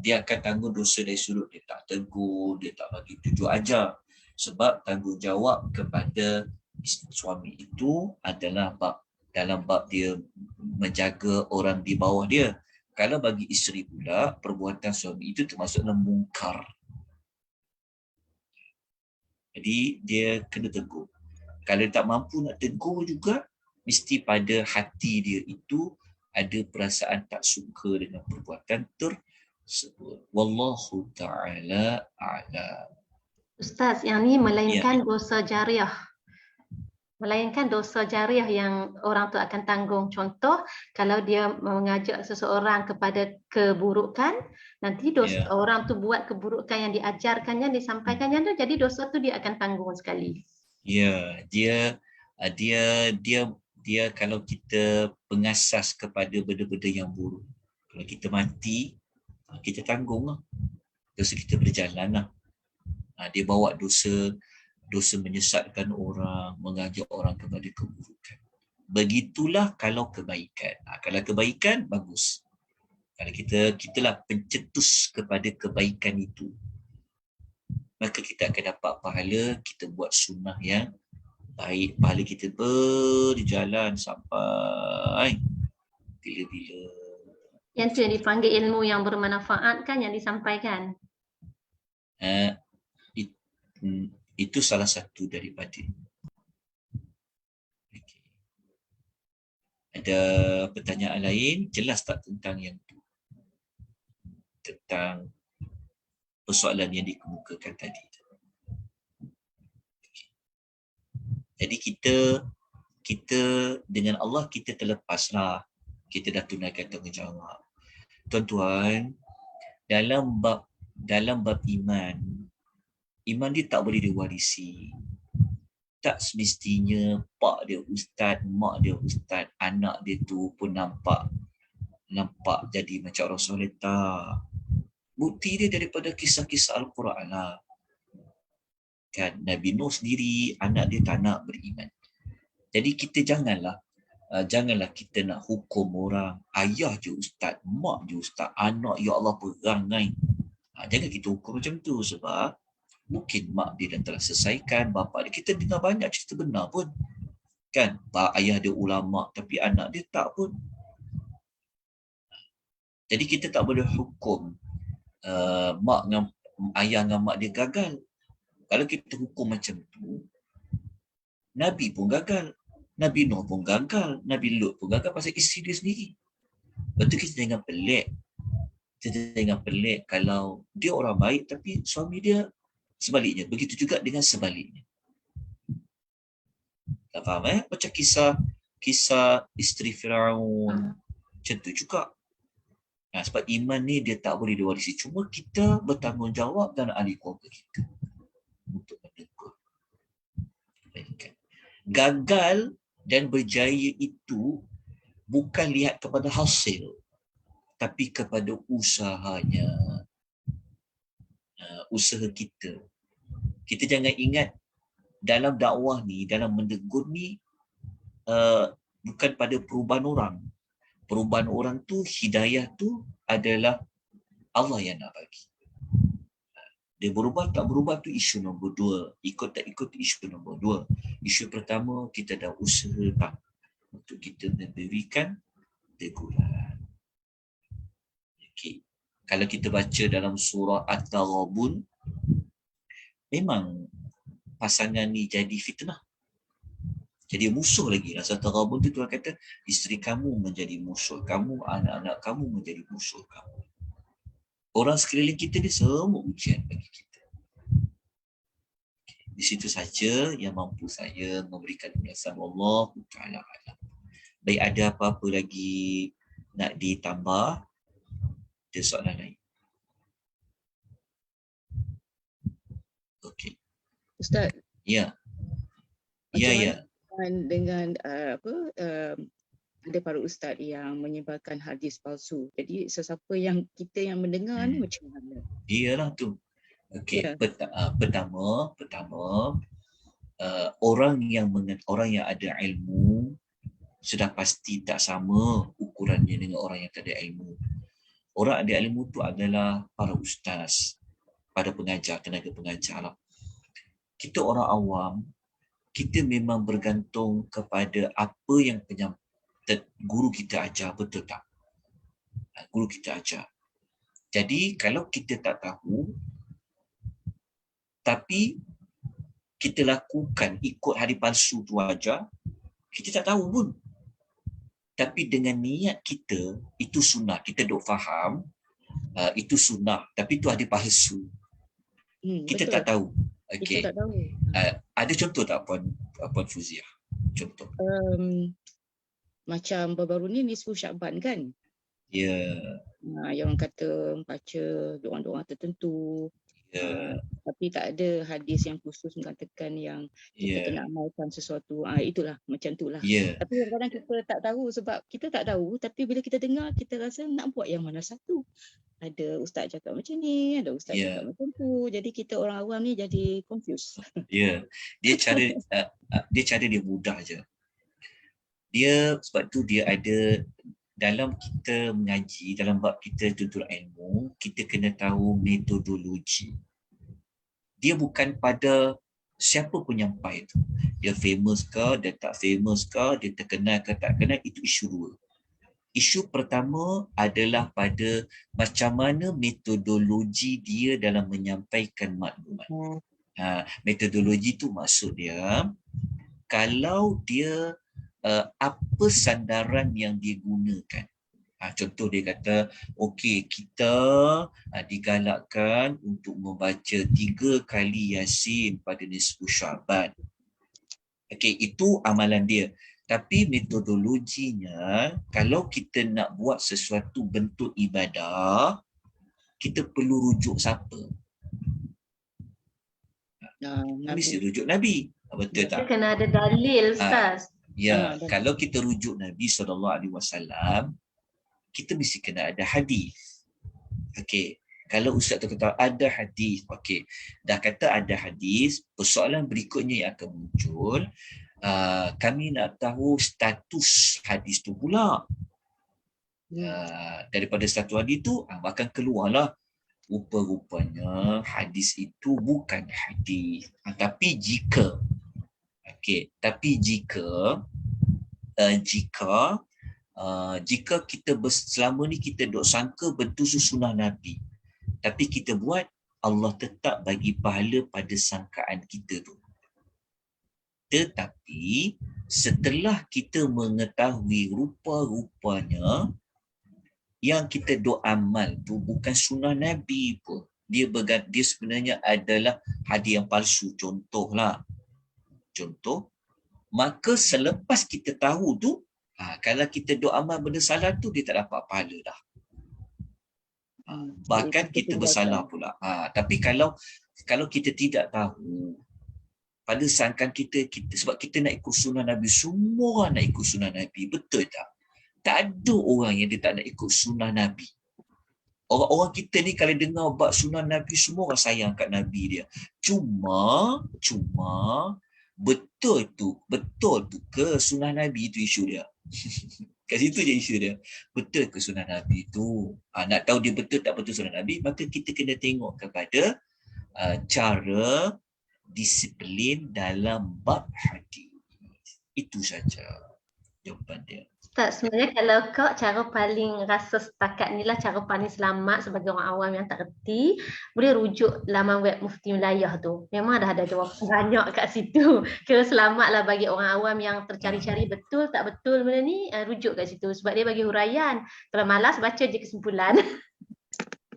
dia akan tanggung dosa dari sudut dia tak tegur, dia tak bagi tunjuk ajar. Sebab tanggungjawab kepada suami itu adalah dalam bab dia menjaga orang di bawah dia. Kalau bagi isteri pula, perbuatan suami itu termasuk dalam mungkar. Jadi dia kena tegur. Kalau tak mampu nak tegur juga, mesti pada hati dia itu ada perasaan tak suka dengan perbuatan tersebut. Wallahu ta'ala a'lam. Ustaz, yang ni melainkan dosa jariah. Melainkan dosa jariah yang orang tu akan tanggung. Contoh, kalau dia mengajak seseorang kepada keburukan, nanti dosa orang tu buat keburukan yang diajarkannya, disampaikannya tu, jadi dosa tu dia akan tanggung sekali. Ya, dia kalau kita pengasas kepada benda-benda yang buruk, kalau kita mati, kita tanggung lah. Dosa kita berjalan lah. Dia bawa dosa menyesatkan orang, mengajak orang kepada keburukan. Begitulah kalau kebaikan. Kalau kebaikan, bagus. Kalau kitalah pencetus kepada kebaikan itu, maka kita akan dapat pahala kita buat sunnah yang baik. Pahala kita berjalan sampai bila-bila. Yang tu yang dipanggil ilmu yang bermanfaat kan, yang disampaikan. Itu salah satu daripada. Okay. Ada pertanyaan lain? Jelas tak tentang yang tu? Tentang persoalan yang dikemukakan tadi. Jadi kita dengan Allah kita terlepaslah. Kita dah tunaikan tanggungjawab. Tuan-tuan, dalam bab iman dia tak boleh diwarisi. Tak semestinya pak dia ustaz, mak dia ustaz, anak dia tu pun nampak jadi macam orang soleh. Tak. Bukti dia daripada kisah-kisah Al-Quran lah. Kan Nabi Nuh sendiri, anak dia tak nak beriman. Jadi kita janganlah kita nak hukum orang. Ayah je ustaz, mak je ustaz, anak ya Allah perangai. Jangan kita hukum macam tu, sebab mungkin mak dia dah telah selesaikan, bapa dia. Kita dengar banyak cerita benar pun. Kan, ayah dia ulama tapi anak dia tak pun. Jadi kita tak boleh hukum mak dengan ayah dengan mak dia gagal. Kalau kita hukum macam tu, Nabi pun gagal, Nabi Nuh pun gagal, Nabi Lut pun gagal pasal isteri dia sendiri. Betul, kita jangan pelik. Kita jangan pelik kalau dia orang baik tapi suami dia sebaliknya. Begitu juga dengan sebaliknya. Tak faham Macam kisah isteri Firaun. Macam tu juga. Sebab iman ni dia tak boleh diwarisi. Cuma kita bertanggungjawab dan ahli keluarga kita untuk menegur. Gagal dan berjaya itu bukan lihat kepada hasil, tapi kepada usahanya. Usaha kita. Kita jangan ingat dalam dakwah ni, dalam menegur ni, bukan pada perubahan orang. Perubahan orang tu, hidayah tu adalah Allah yang nak bagi. Dia berubah tak berubah tu isu nombor 2. Ikut tak ikut isu nombor 2. Isu pertama, kita dah usaha tak untuk kita memberikan teguran. Okay. Kalau kita baca dalam surah At-Taghabun, memang pasangan ni jadi fitnah. Jadi musuh lagi. Rasa Taghabun tu Tuhan kata, isteri kamu menjadi musuh kamu, anak-anak kamu menjadi musuh kamu. Orang sekeliling kita ni semua ujian bagi kita. Di situ saja yang mampu saya memberikan penjelasan Allah Ta'ala. Baik, ada apa-apa lagi nak ditambah? Ada soalan lain? Okey. Ustaz, Ya. macam Ya. dengan ada para ustaz yang menyebarkan hadis palsu. Jadi sesiapa yang kita yang mendengar ni macam mana? Iyalah tu. Okey. Ya. Pertama, orang yang ada ilmu sudah pasti tak sama ukurannya dengan orang yang tak ada ilmu. Orang ada ilmu tu adalah para ustaz, para pengajar, tenaga pengajar lah. Kita orang awam, kita memang bergantung kepada apa yang guru kita ajar, betul tak? Guru kita ajar. Jadi kalau kita tak tahu, tapi kita lakukan ikut hadis palsu tu ajar, kita tak tahu pun. Tapi dengan niat kita, itu sunnah. Kita duk faham, itu sunnah. Tapi itu hadis palsu. Kita betul. tak tahu. Okay. Kita tak tahu. Ada contoh tak Puan Fuziah? Contoh. Macam baru-baru ni nisfu Syaban kan? Ya. Yang orang kata baca doa-doa tertentu. Ya. Tapi tak ada hadis yang khusus mengatakan yang kita kena amalkan sesuatu. Itulah, macam itulah. Tapi kadang-kadang kita tak tahu sebab kita tak tahu, tapi bila kita dengar, kita rasa nak buat yang mana satu. Ada ustaz cakap macam ni, ada ustaz cakap macam tu. Jadi kita orang awam ni jadi confused. Ya. Dia cara dia mudah je. Dia sebab tu dia ada dalam kita mengaji, dalam bab kita tutur ilmu, kita kena tahu metodologi. Dia bukan pada siapa penyampai tu. Dia famous ke, dia tak famous ke, dia terkenal ke tak kenal, itu isu dua. Isu pertama adalah pada macam mana metodologi dia dalam menyampaikan maklumat. Metodologi tu maksud dia, kalau dia apa sandaran yang dia gunakan. Contoh dia kata, okey, kita digalakkan untuk membaca 3 kali Yasin pada nisfu Syaban. Okey, itu amalan dia. Tapi metodologinya, kalau kita nak buat sesuatu bentuk ibadah, kita perlu rujuk siapa? Mesti rujuk Nabi. Betul tak? Kena ada dalil, Ustaz. Kalau kita rujuk Nabi SAW, kita mesti kena ada hadis. Okey. Kalau ustaz tu kata ada hadis, okey. Dah kata ada hadis, persoalan berikutnya yang akan muncul, kami nak tahu status hadis tu pula. Daripada status hadis tu, akan keluarlah rupa-rupanya hadis itu bukan hadis. Tapi jika jika kita selama ni kita duk sangka betul sunnah Nabi, tapi kita buat, Allah tetap bagi pahala pada sangkaan kita tu. Tetapi setelah kita mengetahui rupa-rupanya yang kita duk amal tu bukan sunnah Nabi pun, dia sebenarnya adalah hadis yang palsu. Contoh, maka selepas kita tahu tu, kalau kita duk amal benda salah tu, dia tak dapat pahala dah. Bahkan kita bersalah pula. Tapi kalau kita tidak tahu, pada sangkaan kita sebab kita nak ikut sunnah Nabi, semua orang nak ikut sunnah Nabi, betul tak? Tak ada orang yang dia tak nak ikut sunnah Nabi. Orang-orang kita ni kalau dengar bab sunnah Nabi, semua orang sayang kat Nabi dia. Cuma betul tu ke sunnah Nabi, itu isu dia. Kat situ je isu dia. Betul ke sunnah Nabi tu? Nak tahu dia betul tak betul sunnah Nabi, maka kita kena tengok kepada cara disiplin dalam bab hadis. Itu saja jawapan dia. Ustaz, sebenarnya kalau kau cara paling rasa setakat ni lah cara paling selamat sebagai orang awam yang tak reti, boleh rujuk laman web Mufti Wilayah tu. Memang dah ada jawapan banyak kat situ. Kira selamat lah bagi orang awam yang tercari-cari betul tak betul benda ni, rujuk kat situ. Sebab dia bagi huraian. Kalau malas, baca je kesimpulan.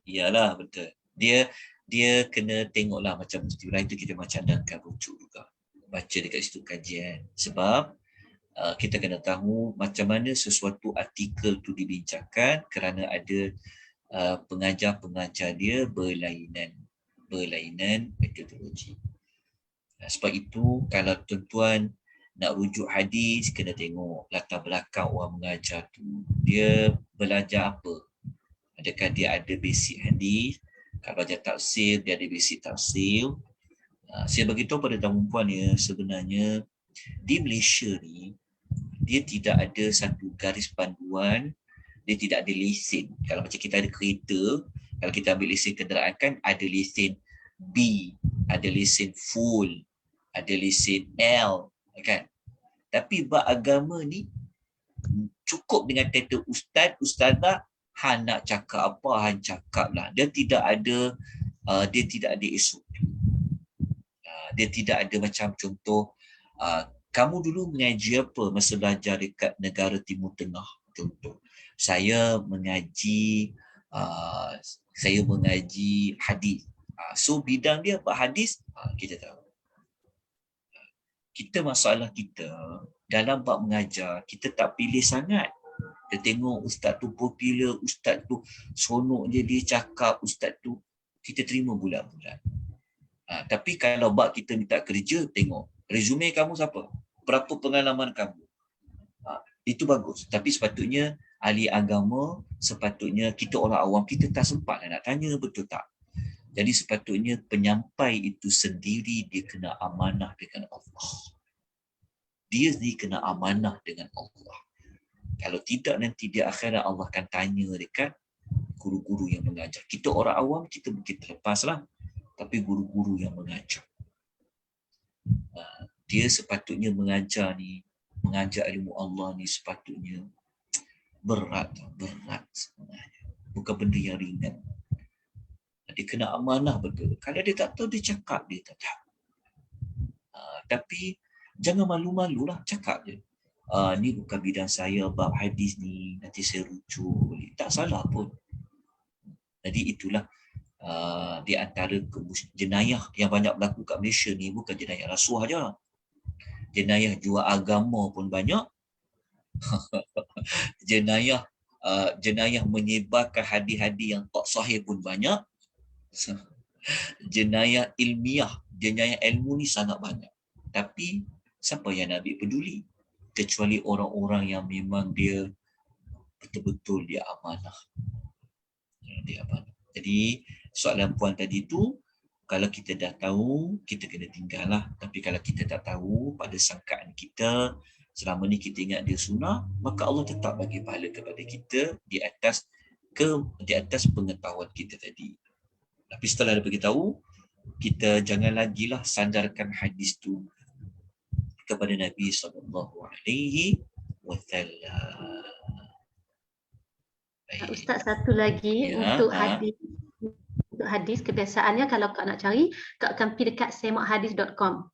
Iyalah, betul. Dia kena tengoklah macam Mufti Wilayah tu kita macam cadangkan rujuk juga. Baca dekat situ kajian. Sebab kita kena tahu macam mana sesuatu artikel tu dibincangkan kerana ada pengajar-pengajar dia berlainan metodologi. Sebab itu kalau tuan-tuan nak rujuk hadis, kena tengok latar belakang orang mengajar tu. Dia belajar apa? Adakah dia ada basic hadis? Kalau belajar tafsir, dia ada basic tafsir. Saya beritahu pada tuan-puan ya, sebenarnya di Malaysia ni, dia tidak ada satu garis panduan, dia tidak ada lesen. Kalau macam kita ada kereta, kalau kita ambil lesen kenderaan kan ada lesen B, ada lesen full, ada lesen L, kan? Tapi bab agama ni cukup dengan title ustaz, ustazah, han nak cakap apa, han cakap lah. Dia tidak ada SOP. Dia tidak ada macam contoh, kamu dulu mengaji apa masa belajar dekat negara Timur Tengah? Contoh, saya mengaji hadis. So bidang dia apa? Hadis. Kita tahu. Masalah kita dalam bab mengajar, kita tak pilih sangat. Kita tengok ustaz tu popular, ustaz tu sonok je dia cakap, ustaz tu kita terima bulan-bulan. Tapi kalau bab kita minta kerja, tengok resume kamu siapa? Berapa pengalaman kamu? Itu bagus. Tapi sepatutnya ahli agama, sepatutnya kita orang awam, kita tak sempat nak tanya betul tak? Jadi sepatutnya penyampai itu sendiri dia kena amanah dengan Allah. Dia sendiri kena amanah dengan Allah. Kalau tidak nanti di akhirat Allah akan tanya dekat guru-guru yang mengajar. Kita orang awam, kita mungkin terlepaslah. Tapi guru-guru yang mengajar. Dia sepatutnya mengajar ilmu Allah ni sepatutnya berat sebenarnya. Bukan benda yang ringan. Dia kena amanah betul. Kalau dia tak tahu, dia cakap dia tak tahu. Tapi jangan malu-malulah, cakap je. Ni bukan bidang saya, bab hadis ni, nanti saya rujuk. Tak salah pun. Jadi itulah di antara jenayah yang banyak berlaku kat Malaysia ni, bukan jenayah rasuah je. Jenayah jual agama pun banyak. jenayah menyebarkan hadis-hadis yang tak sahih pun banyak. Jenayah ilmiah, jenayah ilmu ni sangat banyak. Tapi siapa yang nak ambil peduli? Kecuali orang-orang yang memang dia betul-betul dia amanah. Jadi soalan puan tadi tu, kalau kita dah tahu, kita kena tinggal lah. Tapi kalau kita tak tahu, pada sangkaan kita, selama ni kita ingat dia sunnah, maka Allah tetap bagi pahala kepada kita di atas pengetahuan kita tadi. Tapi setelah dia beritahu, kita jangan lagi lah sandarkan hadis tu kepada Nabi SAW. Ustaz, satu lagi untuk hadis kebiasaannya kalau kau nak cari, kau akan pergi dekat semokhadis.com.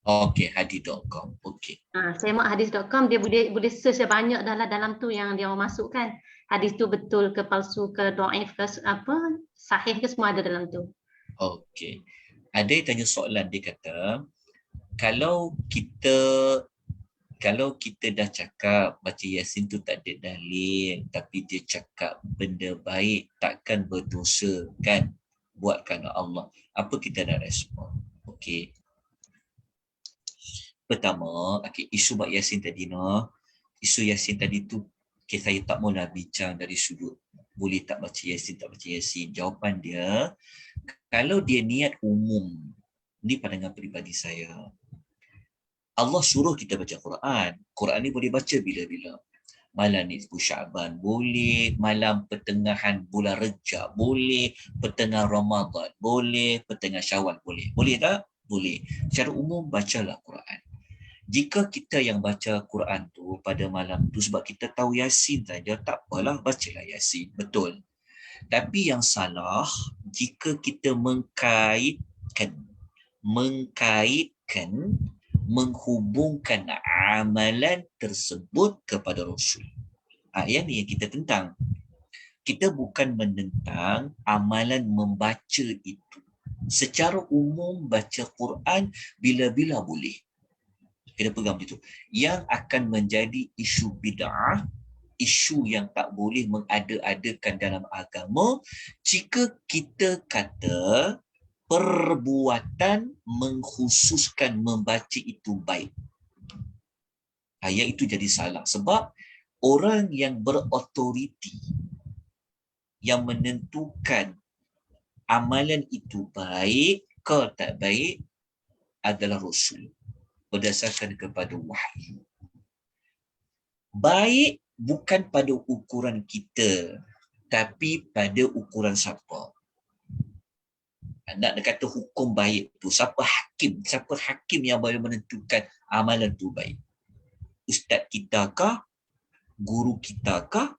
Okey, hadis.com. Okey. Semokhadis.com, dia boleh search banyak dalam tu yang dia masukkan. Hadis tu betul ke palsu ke dhaif ke apa, sahih ke, semua ada dalam tu. Okey. Ada yang tanya soalan, dia kata kalau kita dah cakap baca Yasin tu tak ada dalil, tapi dia cakap benda baik, takkan berdosa kan? Buat kerana Allah. Apa kita nak respon? Okey. Pertama, isu bab Yasin tadi isu Yasin tadi tu, saya tak maulah bincang dari sudut boleh tak baca Yasin, tak baca Yasin. Jawapan dia, kalau dia niat umum, ni pandangan peribadi saya, Allah suruh kita baca Quran. Quran ni boleh baca bila-bila. malam nisfu Syaban boleh, malam pertengahan bulan Rejab boleh, pertengahan Ramadan boleh, pertengahan Syawal boleh. Boleh tak? Boleh. Secara umum bacalah Quran. Jika kita yang baca Quran tu pada malam tu sebab kita tahu Yasin saja, tak apalah, bacalah Yasin. Betul. Tapi yang salah jika kita mengkaitkan, menghubungkan amalan tersebut kepada Rasul. Yang ni yang kita tentang. Kita bukan menentang amalan membaca itu. Secara umum baca Quran bila-bila boleh. Kita pegang begitu. Yang akan menjadi isu bid'ah, isu yang tak boleh mengada-adakan dalam agama, jika kita kata perbuatan mengkhususkan membaca itu baik. Yang itu jadi salah. Sebab orang yang berautoriti, yang menentukan amalan itu baik ke tak baik adalah Rasul. Berdasarkan kepada wahyu. Baik bukan pada ukuran kita, tapi pada ukuran siapa. Nak kata hukum baik tu, siapa hakim yang boleh menentukan amalan tu baik? Ustaz kita kah? Guru kita kah?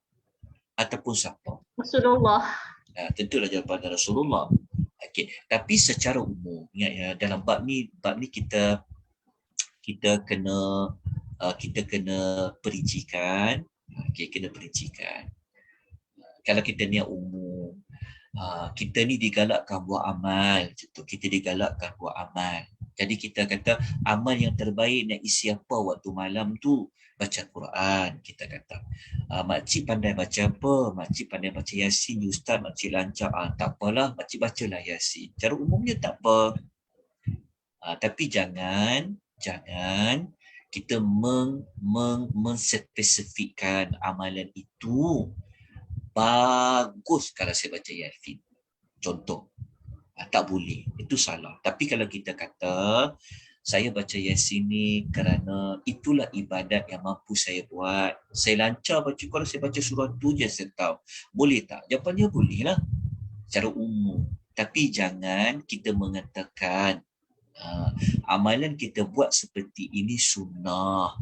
Ataupun siapa? Rasulullah. Tentulah jawapan Rasulullah. Okey, tapi secara umum, ingat ya, dalam bab ni kita kena perincikan. Kena perincikan. Kalau kita ni umum, kita ni digalakkan buat amal, kita digalakkan buat amal. Jadi kita kata amal yang terbaik nak isi apa waktu malam tu? Baca Quran. Kita kata makcik pandai baca apa? Makcik pandai baca Yasin, Ustaz. Makcik lancar. Tak apalah, makcik bacalah Yasin. Cara umumnya tak apa. Tapi jangan kita menspesifikkan amalan itu bagus kalau saya baca Yasin. Contoh. Tak boleh. Itu salah. Tapi kalau kita kata saya baca Yasin ni kerana itulah ibadat yang mampu saya buat. Saya lancar baca Quran, saya baca surah tu je saya tahu. Boleh tak? Jawapannya boleh lah. Secara umum. Tapi jangan kita mengatakan amalan kita buat seperti ini sunnah.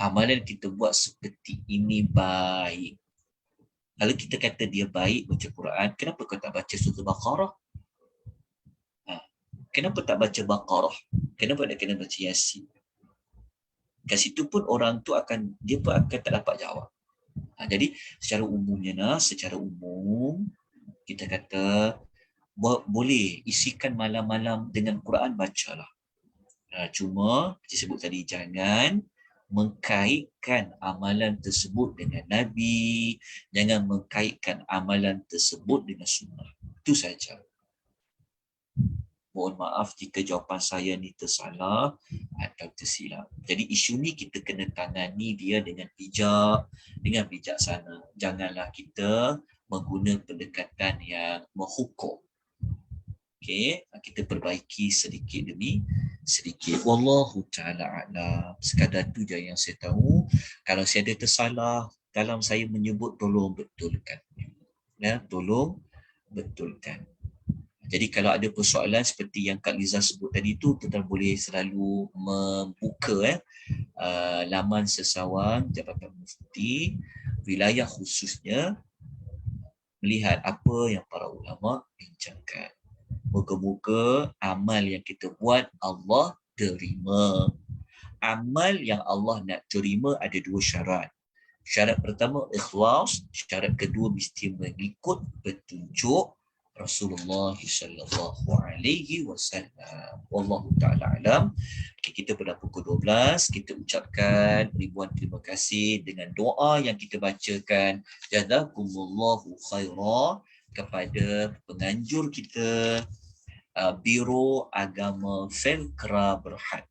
Amalan kita buat seperti ini baik. Kalau kita kata dia baik baca Quran, kenapa kau tak baca surah Baqarah? Kenapa tak baca Baqarah? Kenapa nak kena baca Yasin? Kat situ pun orang tu dia pun akan tak dapat jawab. Jadi secara umum kita kata boleh isikan malam-malam dengan Quran, bacalah. Cuma saya sebut tadi, jangan mengkaitkan amalan tersebut dengan Nabi, jangan mengkaitkan amalan tersebut dengan sunnah. Itu saja. Mohon maaf jika jawapan saya ni tersalah atau tersilap. Jadi isu ni kita kena tangani dia dengan bijak, dengan bijaksana. Janganlah kita menggunakan pendekatan yang menghukum. Okey, kita perbaiki sedikit demi sedikit. Wallahu ta'ala a'lam. Sekadar tu je yang saya tahu. Kalau saya ada tersalah dalam saya menyebut, tolong betulkan. Ya, tolong betulkan. Jadi kalau ada persoalan seperti yang Kak Liza sebut tadi tu, tuan boleh selalu membuka laman Sesawang Jabatan Mufti wilayah khususnya, melihat apa yang para ulama bincangkan. Moga-moga amal yang kita buat Allah terima. Amal yang Allah nak terima ada dua syarat. Syarat pertama ikhlas, syarat kedua mesti mengikut petunjuk Rasulullah sallallahu alaihi wasallam. Wallahu taala alam. Kita pada pukul 12 kita ucapkan ribuan terima kasih dengan doa yang kita bacakan. Jazakumullahu khaira kepada penganjur kita, Biro Agama Felkra Berhad.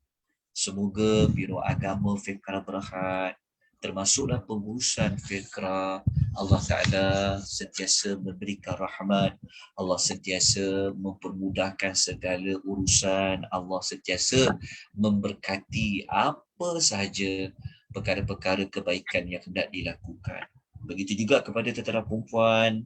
Semoga Biro Agama Felkra Berhad, termasuklah pengurusan Felkra, Allah Ta'ala sentiasa memberikan rahmat, Allah sentiasa mempermudahkan segala urusan, Allah sentiasa memberkati apa sahaja perkara-perkara kebaikan yang hendak dilakukan. Begitu juga kepada tentera perempuan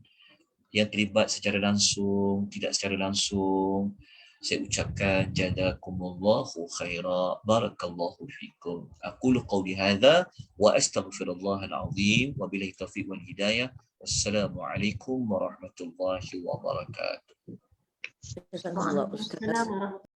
yang terlibat secara langsung, tidak secara langsung. Saya ucapkan jazakumullahu khaira, barakallahu fikum. Aqulu qawli hadza wa astaghfirullahal azim wa billahi taufiq wal hidayah. Wassalamualaikum warahmatullahi wabarakatuh. Jazakallah Ustaz. Assalamualaikum.